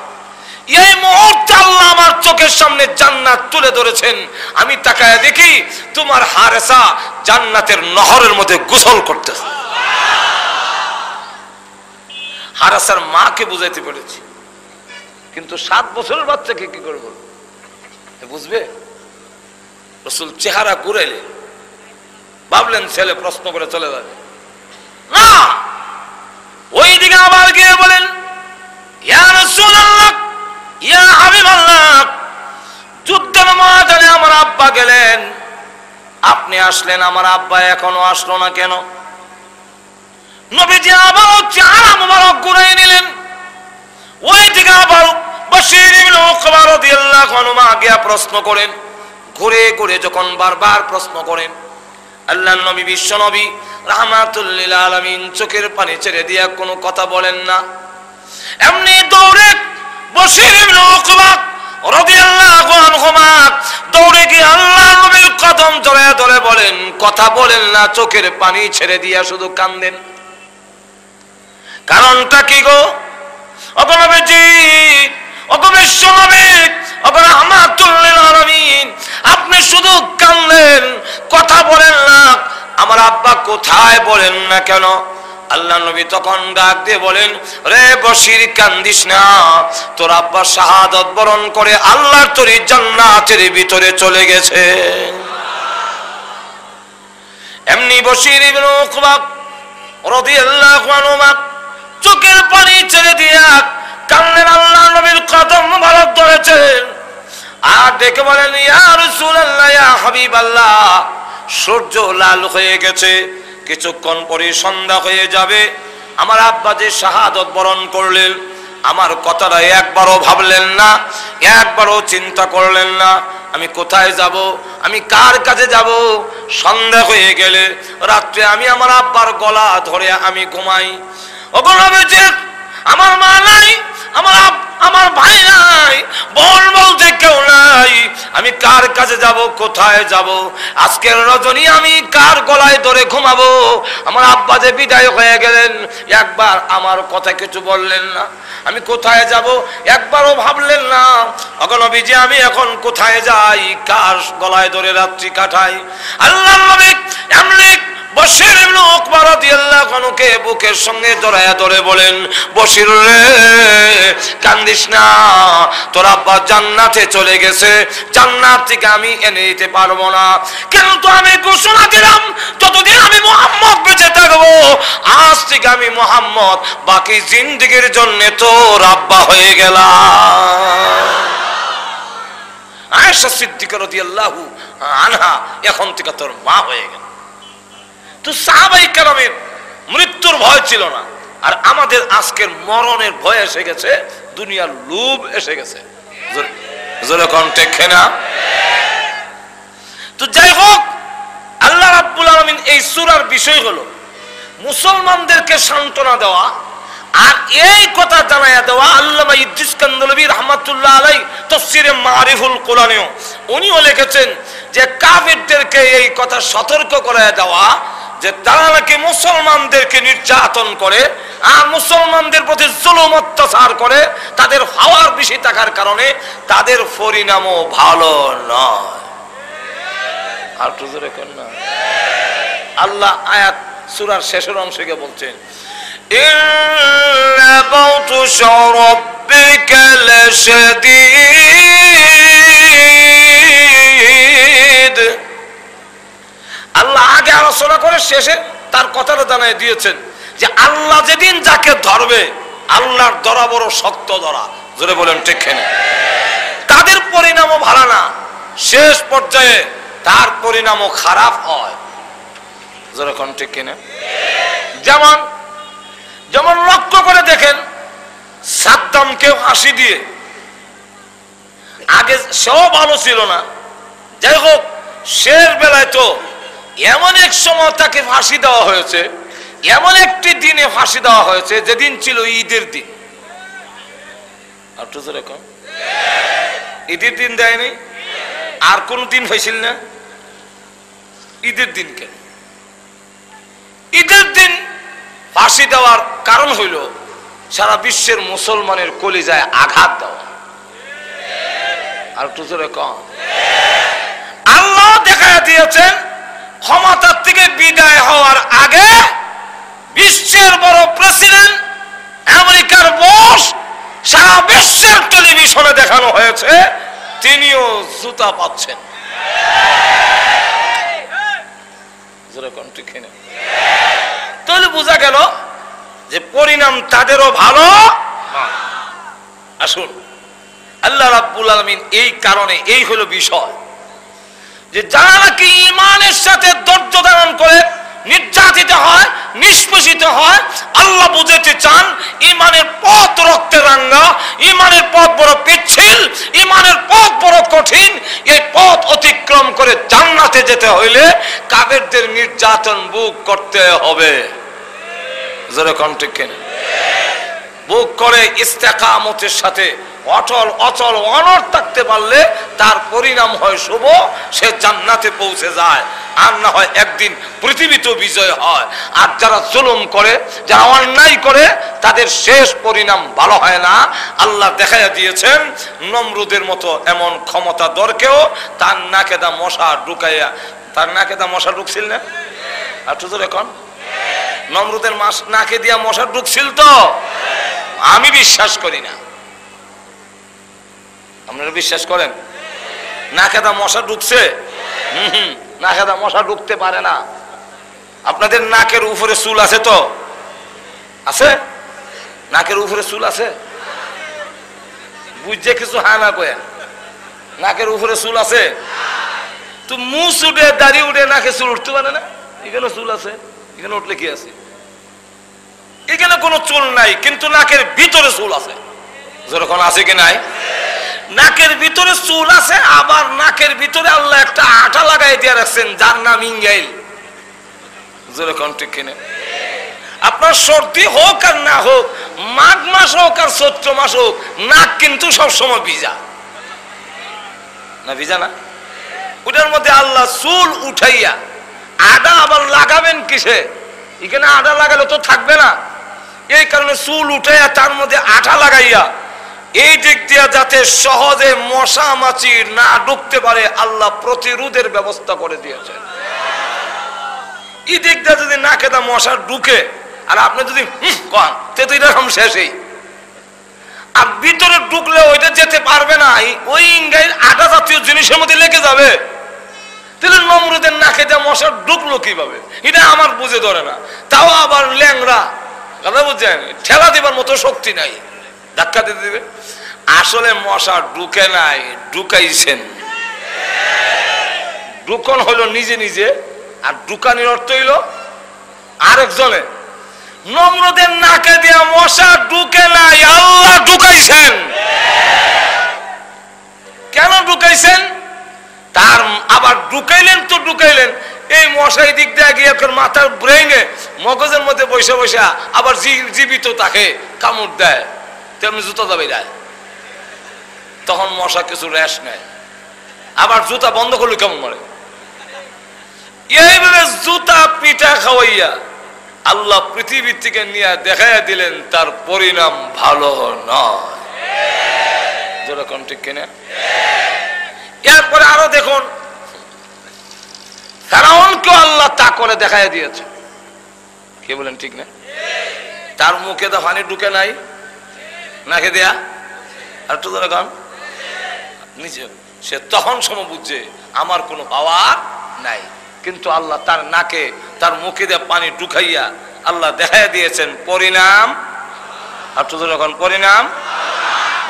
এই মুহূর্তে আল্লাহ আমার চোখের সামনে জান্নাত তুলে ধরেছেন। আমি তাকায় দেখি তোমার হারেসা জান্নাতের নহরের মধ্যে গোসল করতেছে। হারেসার মাকে বুঝাইতে পেরেছি, কিন্তু 7 বছরের বাচ্চাকে কি করবো বুঝবে? রাসূল চেহারা ঘুরাইলেন, ভাবলেন ছেলে প্রশ্ন করে চলে যাবে না, ওই দিকে আবার গিয়ে বলেন, ইয়া রাসূলুল্লাহ, ইয়া হাবিবাল্লাহ, যুদ্ধের ময়দানে আমার আব্বা গেলেন, আপনি আসলেন, আমার আব্বা এখনো আসলো না কেন? নবীজি আবার চেহারা মুবারক ঘুরাই নিলেন। ওই দিকে আবার বশীর ইবনে উকবা রাদিয়াল্লাহু আনহু গিয়া প্রশ্ন করেন, ঘুরে ঘুরে যখন বারবার প্রশ্ন করেন, আল্লাহর নবী বিশ্ব নবী রাহমাতুল লিল আলামিন চোখের পানি ছেড়ে দিয়া কোনো কথা বলেন না। এমনি দৌড়ে বশীর ইবনে উকবা রাদিয়াল্লাহু আনহু দৌড়ে গিয়ে আল্লাহর নবীর কদম জড়ায় ধরে বলেন, কথা বলেন না, চোখের পানি ছেড়ে দিয়া শুধু কান্দেন, কারণটা কি গো? অগণবীজি, অগবিশ্ব নবী, রাহমাতুল লিল আলামিন, আপনি শুধু কান্দেন, কথা বলেন না, আমার আব্বা কোথায় বলেন না কেন? আল্লাহ নবী তখন ডাক দিয়ে বলেন, রে বশীর কান্দিস না, তোর আব্বা শাহাদাত বরণ করে আল্লাহর তরি জান্নাতের ভিতরে চলে গেছে। এমনি বশীর ইবনে উকবা রাদিয়াল্লাহু আনহু চোখের পানি ছেড়ে দিয়া কান্দেন, আল্লাহ নবীর কদম মুবারক ধরেছেন আর ডেকে বলেন, ইয়া রাসূলুল্লাহ, ইয়া হাবিবাল্লাহ, সূর্য লাল হয়ে গেছে, কিছুক্ষণ পরে সন্ধ্যা হয়ে যাবে, আমার আব্বা যে শাহাদাত বরণ করলেন, আমার কথাটা একবারও ভাবলেন না, একবারও চিন্তা করলেন না, আমি কোথায় যাব, আমি কার কাছে যাব? সন্ধ্যা হয়ে গেলে রাত্রে আমি আমার আব্বার গলা ধরে আমি ঘুমাই। ওগণবীজি, আমার মা নাই, আমার ভাই নাই, বোন বলতে কেউ নাই, আমি কার কাছে যাব, কোথায় যাব? আজকের রজনী আমি কার গলায় ধরে ঘুমাবো? আমার আব্বা যে বিদায় হয়ে গেলেন, একবার আমার কথা কিছু বললেন না, আমি কোথায় যাব একবারও ভাবলেন না। অগণবীজি, আমি এখন কোথায় যাই, কার গলায় ধরে রাত্রি কাটাই? আল্লাহর নবী এমনি বশীর ইবনে উকবা রাদিয়াল্লাহু আনহুকে বুকের সঙ্গে জড়ায়া ধরে বলেন, বশীর রে, কান্দিস না, তোর আব্বা জান্নাতে চলে গেছে, জান্নাত থেকে আমি এনে দিতে পারবো না, কিন্তু আমি ঘোষণা দিলাম যতদিন আমি মুহাম্মদ বেঁচে থাকবো, আজ থেকে আমি মুহাম্মদ বাকি জিন্দেগীর জন্য তোর আব্বা হয়ে গেলাম। আয়েশা সিদ্দিকা রাদিয়াল্লাহু আনহা এখন থেকে তোর মা হয়ে গেল। তো সাহাবায়ে কেরামের মৃত্যুর ভয় ছিল না, আর আমাদের আজকের মরণের ভয় এসে গেছে, দুনিয়ার লোভ এসে গেছে। জোরে কোন ঠিক না? তো যাই হোক, আল্লাহ রাব্বুল আলামিন এই সূরার বিষয় হলো মুসলমানদেরকে সান্ত্বনা দেওয়া আর এই কথা জানায়া দেওয়া। আল্লামা ইদ্রিস কান্দলবী রাহমাতুল্লাহ আলাইহি তাফসীরে মারিফুল কোরআনেও উনিও লিখেছেন যে কাফিরদেরকে এই কথা সতর্ক করে দেওয়া যে তারা নাকি মুসলমানদেরকে নির্যাতন করে আর মুসলমানদের প্রতি জুলুম অত্যাচার করে, তাদের হাওয়ার বেশি থাকার কারণে তাদের পরিণামও ভালো নয়। আর তো জোরে কোন না। আল্লাহ আয়াত সূরার শেষের অংশে গিয়ে বলছেন, ইন্না বাতুশা রাব্বিকা লাশাদীদ। আল্লাহ আগে আলোচনা করে শেষে তার কথাটা জানাই দিয়েছেন যে আল্লাহ যেদিন যাকে ধরবে, আল্লাহর ধরা বড় শক্ত ধরা। জোরে বলেন ঠিক কিনা? তাদের পরিণামও ভালো না, শেষ পর্যায়ে তার পরিণামও খারাপ হয়। জোরে কোন ঠিক কিনা? যেমন যেমন লক্ষ্য করে দেখেন, সাদ্দামকে ফাঁসি দিয়ে, আগে সেও ভালো ছিল না, যাই হোক শেষ বেলায় তো এমন এক সময় তাকে ফাঁসি দেওয়া হয়েছে, এমন একটি দিনে ফাঁসি দেওয়া হয়েছে যেদিন ছিল ঈদের দিন। ঈদের দিন দেয়নি, আর কোন দিন হয়েছিল না, ঈদের দিন। কেন ঈদের দিন ফাঁসি দেওয়ার কারণ হইল সারা বিশ্বের মুসলমানের কলিজায় আঘাত দেওয়া। আর একটু জোরে কম। আল্লাহ দেখা দিয়েছেন ক্ষমতার থেকে বিদায় হওয়ার আগে বিশ্বের বড় প্রেসিডেন্ট আমেরিকার বস সারা বিশ্বের টেলিভিশনে দেখানো হয়েছে, তিনিও জুতা পাচ্ছেন। তাহলে বোঝা গেল যে পরিণাম তাদেরও ভালো। আসুন, আল্লাহ রাব্বুল আলামিন এই কারণে, এই হলো বিষয় যে যারা নাকি ঈমানের সাথে ধৈর্য ধারণ করে নির্যাতিত হয়, নিষ্পেষিত হয়, আল্লাহ বুঝাতে চান ঈমানের পথ রক্তে রাঙ্গা, ঈমানের পথ বড় পিচ্ছিল, ঈমানের পথ বড় কঠিন। এই পথ অতিক্রম করে জান্নাতে যেতে হইলে কাফেরদের নির্যাতন বুক করতে হবে। জোরে কোন ঠিক কিনা? বুক করে ইস্তেকামতের সাথে অটল অচল অনড় থাকতে পারলে তার পরিণাম হয় শুভ, সে জান্নাতে পৌঁছে যায়। আর না হয় একদিন পৃথিবীতে বিজয় হয়। আর যারা জুলুম করে, যারা অন্যায় করে, তাদের শেষ পরিণাম ভালো হয় না। আল্লাহ দেখাইয়া দিয়েছেন নমরুদের মতো এমন ক্ষমতা দরকেও তার নাকে দা মশা ঢুকাইয়া, তার নাকে দা মশা ঢুকছিল না? আর তো এখন নমরুদের নাকে দিয়া মশা ঢুকছিল তো? আমি বিশ্বাস করি না। আপনারা বিশ্বাস করেন? নাকেদা মশা ঢুকছে? নাকেদা মশা ঢুকতে পারে না। আপনাদের নাকের উপরে চুল আছে তো? আছে? নাকের উপরে চুল আছে? বুঝছে কিছু হা না কয়ে? নাকের উপরে চুল আছে তো? মুছ উঠে, দাড়ি উঠে, নাকে চুল উঠতে পারে না? এখানে চুল আছে, এখানে উঠলে কি আছে? এখানে কোনো চুল নাই, কিন্তু নাকের ভিতরে চুল আছে। যেরকম আছে কি নাই? নাকের ভিতরে চুল আছে, আবার নাকের ভিতরে আল্লাহ একটা আঠা লাগাই দিয়ে রাখছেন যার নাম ইঙ্গাইল। যেরকম ঠিক কিনে? আপনার সর্দি হোক আর না হোক, মাঘ মাস হোক আর চৈত্র মাস হোক, নাক কিন্তু সবসময় ভিজা না? ভিজা না? ওটার মধ্যে আল্লাহ চুল উঠাইয়া আদা আবার লাগাবেন কিসে? এখানে আদা লাগালে তো থাকবে না, এই কারণে চুল উঠাইয়া তার মধ্যে আঠা লাগাইয়া এই দিক দিয়া যাতে সহজে মশা মাছি না ঢুকতে পারে আল্লাহ প্রতিরোধের ব্যবস্থা করে দিয়েছেন। এই দিক দিয়ে যদি নাকে দা মশা ঢুকে আর আপনি যদি কন তে তো এরকম শেষই। আর ভিতরে ঢুকলে ওইটা যেতে পারবে না, ওই ইঙ্গাইল আটা জাতীয় জিনিসের মধ্যে লেগে যাবে। তাহলে নমরুদের নাকে দিয়ে মশা ঢুকলো কিভাবে? এটা আমার বুঝে ধরে না। তাও আবার ল্যাংরা, কথা বুঝছেন? ঠেলা দিবার মতো শক্তি নাই, ধাক্কা দিতে দিবে। আসলে মশা ঢুকে নাই, ঢুকাইছেন। ঢুকন হইল নিজে নিজে, আর ঢুকানির অর্থ হইল আরেকজনে। নমরুদের নাকে দিয়া মশা ঢুকে নাই, আল্লাহ ঢুকাইছেন। কেন ঢুকাইছেন? তার আবার ঢুকাইলেন তো ঢুকাইলেন, এই মশাই দিক দিয়ে গিয়ে মাথার ব্রেইনে মগজের মধ্যে বসে বসে আবার জীবিত তাকে কামড় দেয়, তেমনি জুতা দাবি দেয়। তখন মশা কিছু রেশ নেয়, আবার জুতা বন্ধ করলে কেমন মরে। এইভাবে জুতা পিঠা খাওয়াইয়া আল্লাহ পৃথিবীর থেকে নিয়ে দেখাইয়া দিলেন তার পরিণাম ভালো নয়। যেরকম ঠিক কিনা? এরপরে আরো দেখুন, ফেরাউনকে আল্লাহ তা করে দেখাইয়া দিয়েছে। কে বলেন ঠিক না? তার মুখে তো পানি ঢুকে নাই, নাকে দেয়া আর তো গান নিচে, সে তখন সময় বুঝছে আমার কোনো পাওয়ার নাই। কিন্তু আল্লাহ তার নাকে, তার মুখে দিয়ে পানি ঢুকাইয়া আল্লাহ দেখাইয়া দিয়েছেন পরিণাম। আর তো যখন পরিণাম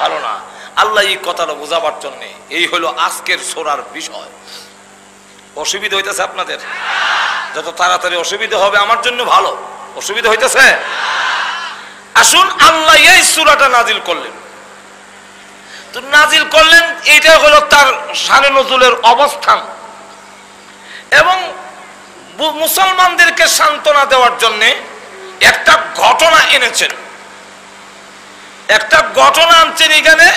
ভালো না। আল্লাহ এই কথাটা বোঝাবার জন্য, এই হলো আজকের সূরার বিষয়। অসুবিধা হইতেছে আপনাদের? যত তাড়াতাড়ি অসুবিধা হবে আমার জন্য ভালো। অসুবিধা হইতেছে? আসুন, আল্লাহ এই সূরাটা নাজিল করলেন। তো নাজিল করলেন, এইটা হলো তার শানে নজুলের অবস্থান, এবং মুসলমানদেরকে সান্ত্বনা দেওয়ার জন্য একটা ঘটনা এনেছেন। একটা ঘটনা আনছেন এখানে,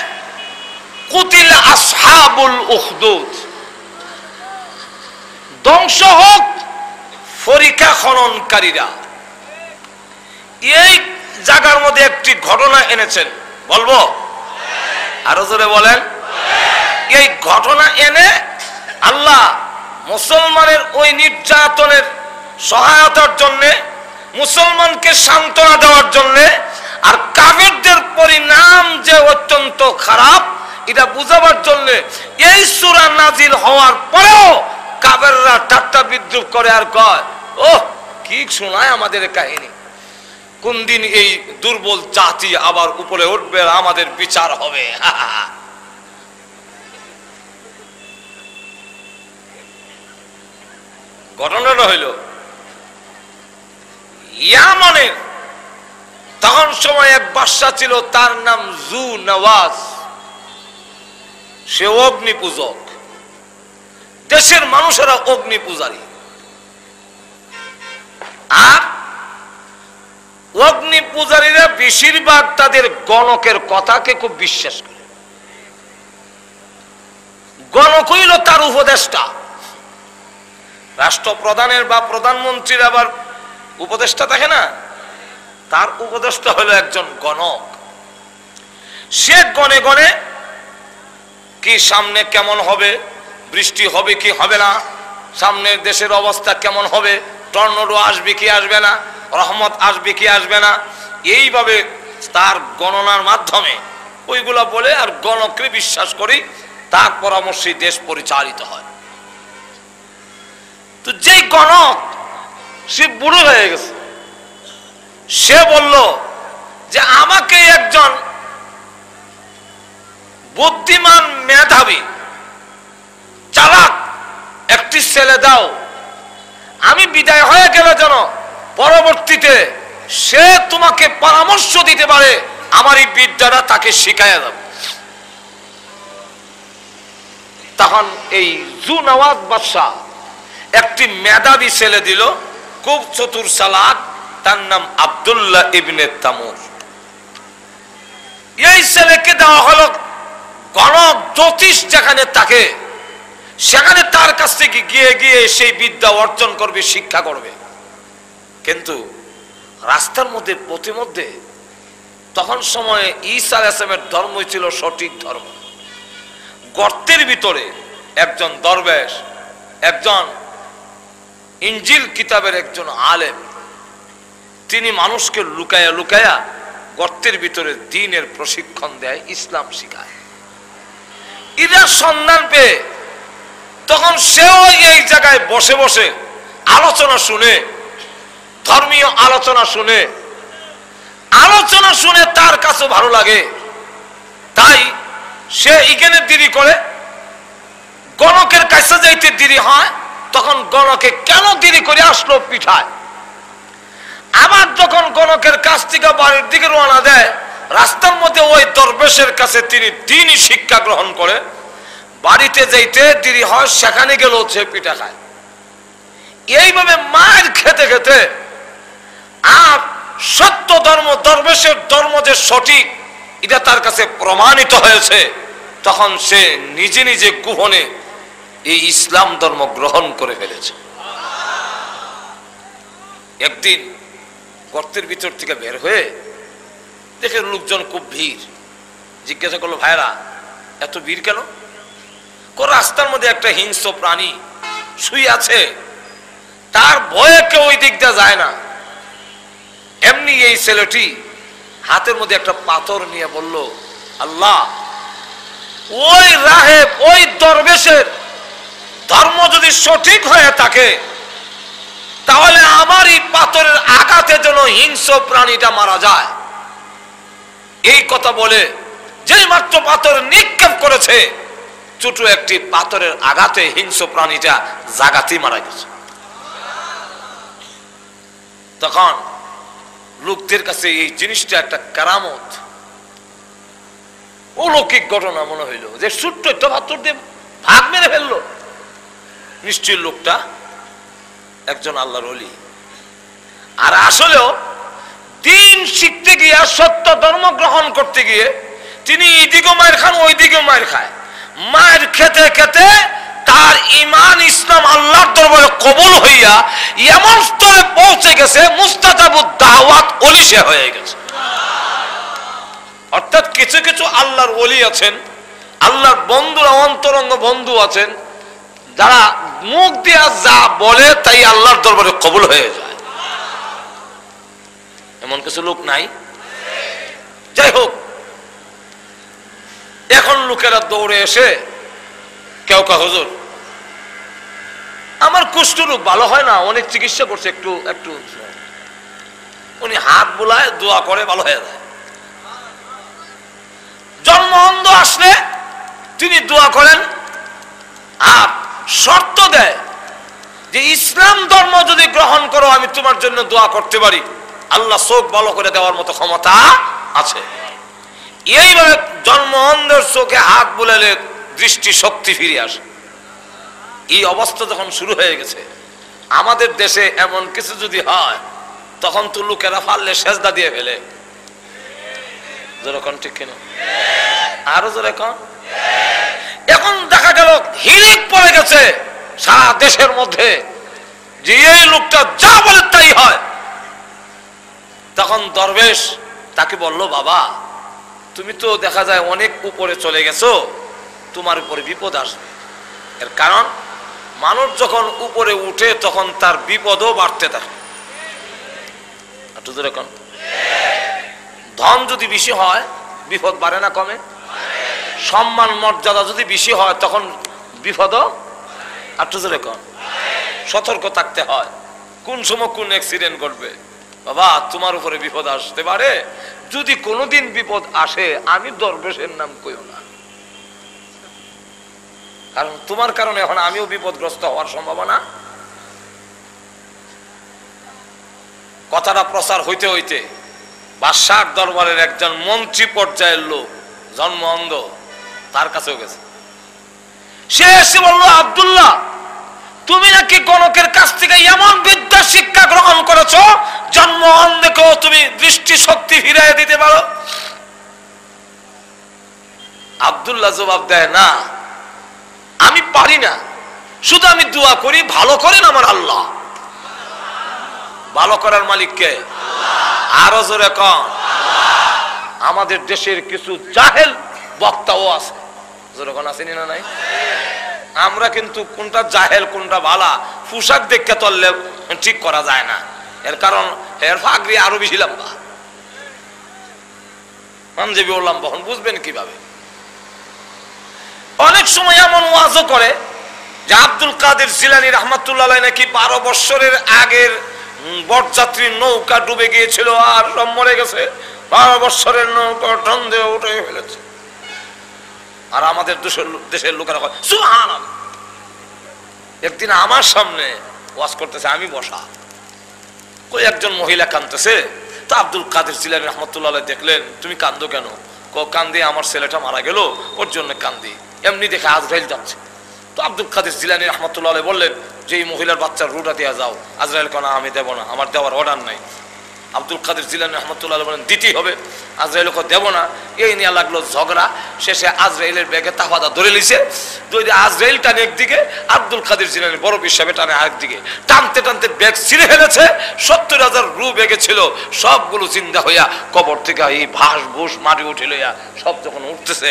কুতিল আসহাবুল উখদুদ, ধ্বংস হোক ফরিকা খননকারীরা। এই জায়গার মধ্যে একটি ঘটনা এনেছেন, বলবো? আরো জোরে বলেন। এই ঘটনা এনে আল্লাহ মুসলমানের ওই নির্যাতনের সহায়তার জন্য, মুসলমানকে সান্ত্বনা দেওয়ার জন্য, আর কাফেরদের পরিণাম যে অত্যন্ত খারাপ এটা বুঝাবার জন্য এই সূরা নাজিল হওয়ার পরেও কাফেররা ঠাট্টা বিদ্রুপ করে আর কয়, ও কি শোনায় আমাদের কাহিনী, কোন দিন এই দুর্বল জাতি আবার উপরে উঠবে, আমাদের বিচার হবে। ঘটনাটা হইল ইয়ামানের তখন সময় এক বাদশা ছিল, তার নাম জু নওয়াজ। সে অগ্নি পূজক, দেশের মানুষেরা অগ্নি পূজারী। আর অগ্নি পূজারীরা বেশিরভাগ তাদের গণকের কথাকে খুব বিশ্বাস করে। গণক হইল তার উপদেষ্টা। রাষ্ট্রপ্রধানের বা প্রধানমন্ত্রীর আবার উপদেষ্টা থাকে না, তার উপদেষ্টা হলো একজন গণক। সে গনে গনে কি সামনে কেমন হবে, বৃষ্টি হবে কি হবে না, সামনের দেশের অবস্থা কেমন হবে, টর্নেডো আসবে কি আসবে না, রহমত আসবে কি আসবে না, এইভাবে তার গণনার মাধ্যমে ওইগুলা বলে আর গণককে বিশ্বাস করি, তার পরামর্শে দেশ পরিচালিত হয়। তো যেই গণক সে বুড়ো হয়ে গেছে, সে বলল যে আমাকে একজন বুদ্ধিমান, মেধাবী, চালাক একটি ছেলে দাও, আমি বিদায় হয়ে গেলে যেন পরবর্তীতে সে তোমাকে পরামর্শ দিতে পারে, আমার এই বিদ্যাটা তাকে শিখাইয়া দাও। তখন এই জু নওয়াজ বাদশা একটি মেধাবী ছেলে দিল, খুব চতুর চালাক, তার নাম আব্দুল্লাহ ইবনে তামুর। এই ছেলেকে দেওয়া হলো গণক, জ্যোতিষ যেখানে থাকে সেখানে তার কাছ থেকে গিয়ে গিয়ে সেই বিদ্যা অর্জন করবে, শিক্ষা করবে। কিন্তু রাস্তার মধ্যে প্রতিমধ্যে তখন সময়ে ঈসা আলাইহিস সালামের ধর্মই ছিল সঠিক ধর্ম। গর্তের ভিতরে একজন দরবেশ, একজন ইনজিল কিতাবের একজন আলেম, তিনি মানুষকে লুকায়া লুকায়া গর্তের ভিতরে দ্বীনের প্রশিক্ষণ দেয়, ইসলাম শিখায়। এরা সন্ধান পেয়ে তখন সেও এই জায়গায় বসে বসে আলোচনা শুনে, ধর্মীয় আলোচনা শুনে তার কাছে ভালো লাগে, তাই সে এখানে দেরি করে, গণকের কাছে যাইতে দেরি হয়। তখন গণকে কেন দেরি করে আসলো পিঠায়। আবার যখন গণকের কাছ থেকে বাড়ির দিকে রওনা দেয়, রাস্তার মধ্যে ওই দরবেশের কাছে তিনি দ্বীনি শিক্ষা গ্রহণ করে, বাড়িতে যাইতে দেরি হয়, সেখানে গেল সে পিঠা খায়। এইভাবে মায়ের খেতে খেতে আর সত্য ধর্ম, দরবেশের ধর্ম যে সঠিক এটা তার কাছে প্রমাণিত হয়েছে, তখন সে নিজে নিজে গোপনে এই ইসলাম ধর্ম গ্রহণ করে ফেলেছে। একদিন গর্তের ভিতর থেকে বের হয়ে দেখে লোকজন খুব ভিড়। জিজ্ঞাসা করলো, ভাইরা এত ভিড় কেন? রাস্তার মধ্যে একটা হিংস্র প্রাণী শুয়ে আছে, তার ভয়ে কেউ ওই দিক দিয়ে যায় না। এমনি এই ছেলেটি হাতের মধ্যে একটা পাথর নিয়ে বলল, আল্লাহ, ওই রাহেব, ওই দরবেশের ধর্ম যদি সঠিক হয়ে থাকে, তাহলে আমার এই পাথরের আঘাতে যেন হিংস্র প্রাণীটা মারা যায়। এই কথা বলে যেই মাত্র পাথর নিক্ষেপ করেছে, ছোট একটি পাথরের আঘাতে হিংস্র প্রাণীটা জাগাতেই মারা গেছে। তখন লোকদের কাছে এই জিনিসটা একটা কারামত, অলৌকিক ঘটনা মনে হইল, যে ছোট্ট একটা পাথর দিয়ে ভাগ মেরে ফেললো। নিশ্চয়ই লোকটা একজন আল্লাহর ওলি। আর আসলেও দিন শিখতে গিয়ে, সত্য ধর্ম গ্রহণ করতে গিয়ে তিনি এইদিকেও মায়ের খান, ওইদিকেও মায়ের খায়। মায়ের খেতে খেতে তার ঈমান, ইসলাম আল্লাহর দরবারে কবুল হইয়া এমন স্তরে পৌঁছে গেছে, মুস্তাজাবুদ দাওয়াত ওলি সে হয়ে গেছে। অর্থাৎ কিছু কিছু আল্লাহর ওলি আছেন, আল্লাহর বন্ধুরা, অন্তরঙ্গ বন্ধু আছেন, যারা মুখ দিয়া যা বলে তাই আল্লাহর দরবারে কবুল হয়ে যায়। এমন কিছু লোক নাই? যাই হোক, এখন লোকেরা দৌড়ে এসে কেউ কা হুজুর আমার কুষ্ঠ রোগ ভালো হয় না, অনেক চিকিৎসা করছে, একটু একটু উনি হাত বুলায় দোয়া করে ভালো হয়ে যায়। জন্ম অন্ধ আসলে তিনি দোয়া করেন আর শর্ত দেয় যে ইসলাম ধর্ম যদি গ্রহণ করো আমি তোমার জন্য দোয়া করতে পারি, আল্লাহ চোখ ভালো করে দেওয়ার মতো ক্ষমতা আছে। এইভাবে জন্ম অন্ধের চোখে হাত বুলালে দৃষ্টি শক্তি ফিরে আসে। এই অবস্থা যখন শুরু হয়ে গেছে আমাদের দেশে, এমন কিছু যদি হয় তখন তো লোকেরা পারলে সেজদা দিয়ে ফেলে। যেরকম ঠিক কিনা? আরো যেরকম এখন দেখা গেল হিড়িক পড়ে গেছে সারা দেশের মধ্যে যে এই লোকটা যা বলে তাই হয়। তখন দরবেশ তাকে বলল, বাবা তুমি তো দেখা যায় অনেক উপরে চলে গেছো, তোমার উপরে বিপদ আসবে। এর কারণ মানুষ যখন উপরে উঠে তখন তার বিপদও বাড়তে থাকে। ধন যদি বেশি হয় বিপদ বাড়ে না কমে? সম্মান মর্যাদা যদি বেশি হয় তখন বিপদও সতর্ক থাকতে হয়, কোন সময় কোন অ্যাক্সিডেন্ট ঘটবে। বাবা তোমার উপরে বিপদ আসতে পারে, যদি কোনোদিন বিপদ আসে আমি দরবেশের নাম কইও না, কারণ তোমার কারণে এখন আমিও বিপদগ্রস্ত হওয়ার সম্ভাবনা। কথাটা প্রচার হইতে হইতে বাদশাহ দরবারের একজন মন্ত্রী পর্যায়ের লোক, জন্ম অন্ধ, তার কাছেও গেছে। সে এসে বলল, আব্দুল্লাহ তুমি নাকি গণকের কাছ থেকে এমন বিদ্যা শিক্ষা গ্রহণ করেছো জন্ম অন্ধকেও তুমি দৃষ্টি শক্তি ফিরিয়ে দিতে পারো। আব্দুল্লাহ জবাব দেয়, না আমি পারি না, শুধু আমি দোয়া করি ভালো করেন আমার আল্লাহ। ভালো করার মালিক কে? আরো জোরে কম। আমাদের দেশের কিছু জাহেল বক্তাও আছে, জোরে কোন আসেনি না নাই? আমরা কিন্তু কোনটা জাহেল কোনটা ভালা পোশাক দেখে চললে ঠিক করা যায় না। এর কারণ এর ফাগরি আরো বেশি লম্বা, পাঞ্জাবি ও লম্বা, বুঝবেন কিভাবে? অনেক সময় এমন ওয়াজও করে যে আব্দুল কাদের জিলানী রাহমাতুল্লাহ আলাইহি নাকি 12 বছরের আগের বরযাত্রীর নৌকা ডুবে গিয়েছিল আর সব মরে গেছে, 12 বছরের নৌকা ঠন্দে উঠে ফেলেছে। আর আমাদের দেশের লোকেরা কয় সুবহানাল্লাহ। একদিন আমার সামনে ওয়াজ করতেছে, আমি বসা, কই একজন মহিলা কাঁদতেছে। তো আব্দুল কাদের জিলানী রাহমাতুল্লাহ আলাইহি দেখলেন, তুমি কান্দো কেন? কান্দি আমার ছেলেটা মারা গেল, ওর জন্য কান্দি। এমনি দেখে আজরাইল যাচ্ছে। তো আব্দুল কাদের জিলানী রাহমাতুল্লাহ আলাইহি বললেন যে এই মহিলার বাচ্চার রুটা দিয়া যাও। আজরাইল কেন? আমি দেব না, আমার দেওয়ার অর্ডার নাই। আব্দুল কাদের জিলানী রাহমাতুল্লাহ আলাইহি বলেন দিতেই হবে। আজরাইল দেব না, এই নিয়ে লাগলো ঝগড়া। শেষে আজরাইলের ব্যাগে তাফাদা ধরে লিছে। যদি আজরাইল টানে একদিকে, আব্দুল কাদের জিলানী বড় হিসাবে টানে আরেকদিকে। টানতে টানতে ব্যাগ ছিঁড়ে ফেলেছে। 70,000 রু ব্যাগে ছিল, সবগুলো জিন্দা হইয়া কবর থেকে এই ভাস ভুস মাটি উঠে লইয়া সব যখন উঠতেছে,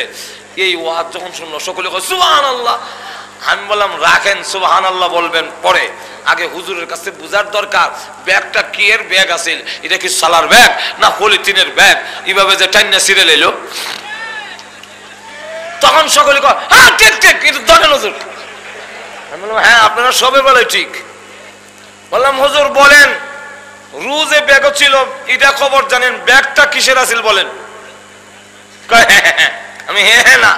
এই ওয়াজ যখন শুনলো সকলে কয় সুবহানাল্লাহ। আমি বললাম রাখেন, সুবহানাল্লাহ বলবেন পরে, আগে হুজুরের কাছে বুঝার দরকার ব্যাগটা কি এর ব্যাগ আছিল, এটা কি সালার ব্যাগ না পলিথিনের ব্যাগ। এইভাবে যে টাইনা ছিঁড়ে লইল, তখন সকলে কয় হ্যাঁ ঠিক ঠিক, এটা ধরেন হুজুর। আমি বললাম হ্যাঁ আপনারা সবে বলে ঠিক। বললাম হুজুর বলেন রুজে ব্যাগ ছিল, এটা খবর জানেন, ব্যাগটা কিসের আছিল বলেন? আমি হ্যাঁ হ্যাঁ না।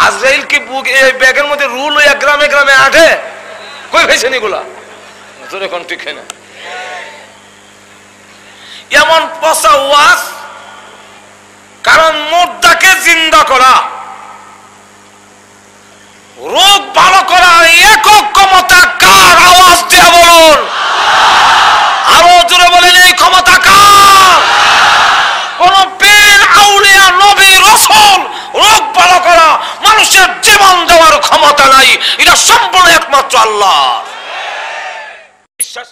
আজরাইল কি এই ব্যাগের মধ্যে রু লইয়া গ্রামে গ্রামে আঠে? কই ভাইছেন এগুলা? এখন ঠিক না। এমন পচা ওয়াজ, কারণ মুর্দাকে জিন্দা করা, রোগ ভালো করা একক ক্ষমতা কার? আওয়াজ দিয়ে বলুন, আরো জোরে বলেন এই ক্ষমতা কার? কোন পীর আউলিয়া নবী রাসূল রোগ ভালো করা, মানুষের জীবন দেওয়ার ক্ষমতা নাই, এটা সম্পূর্ণ একমাত্র আল্লাহ। বিশ্বাস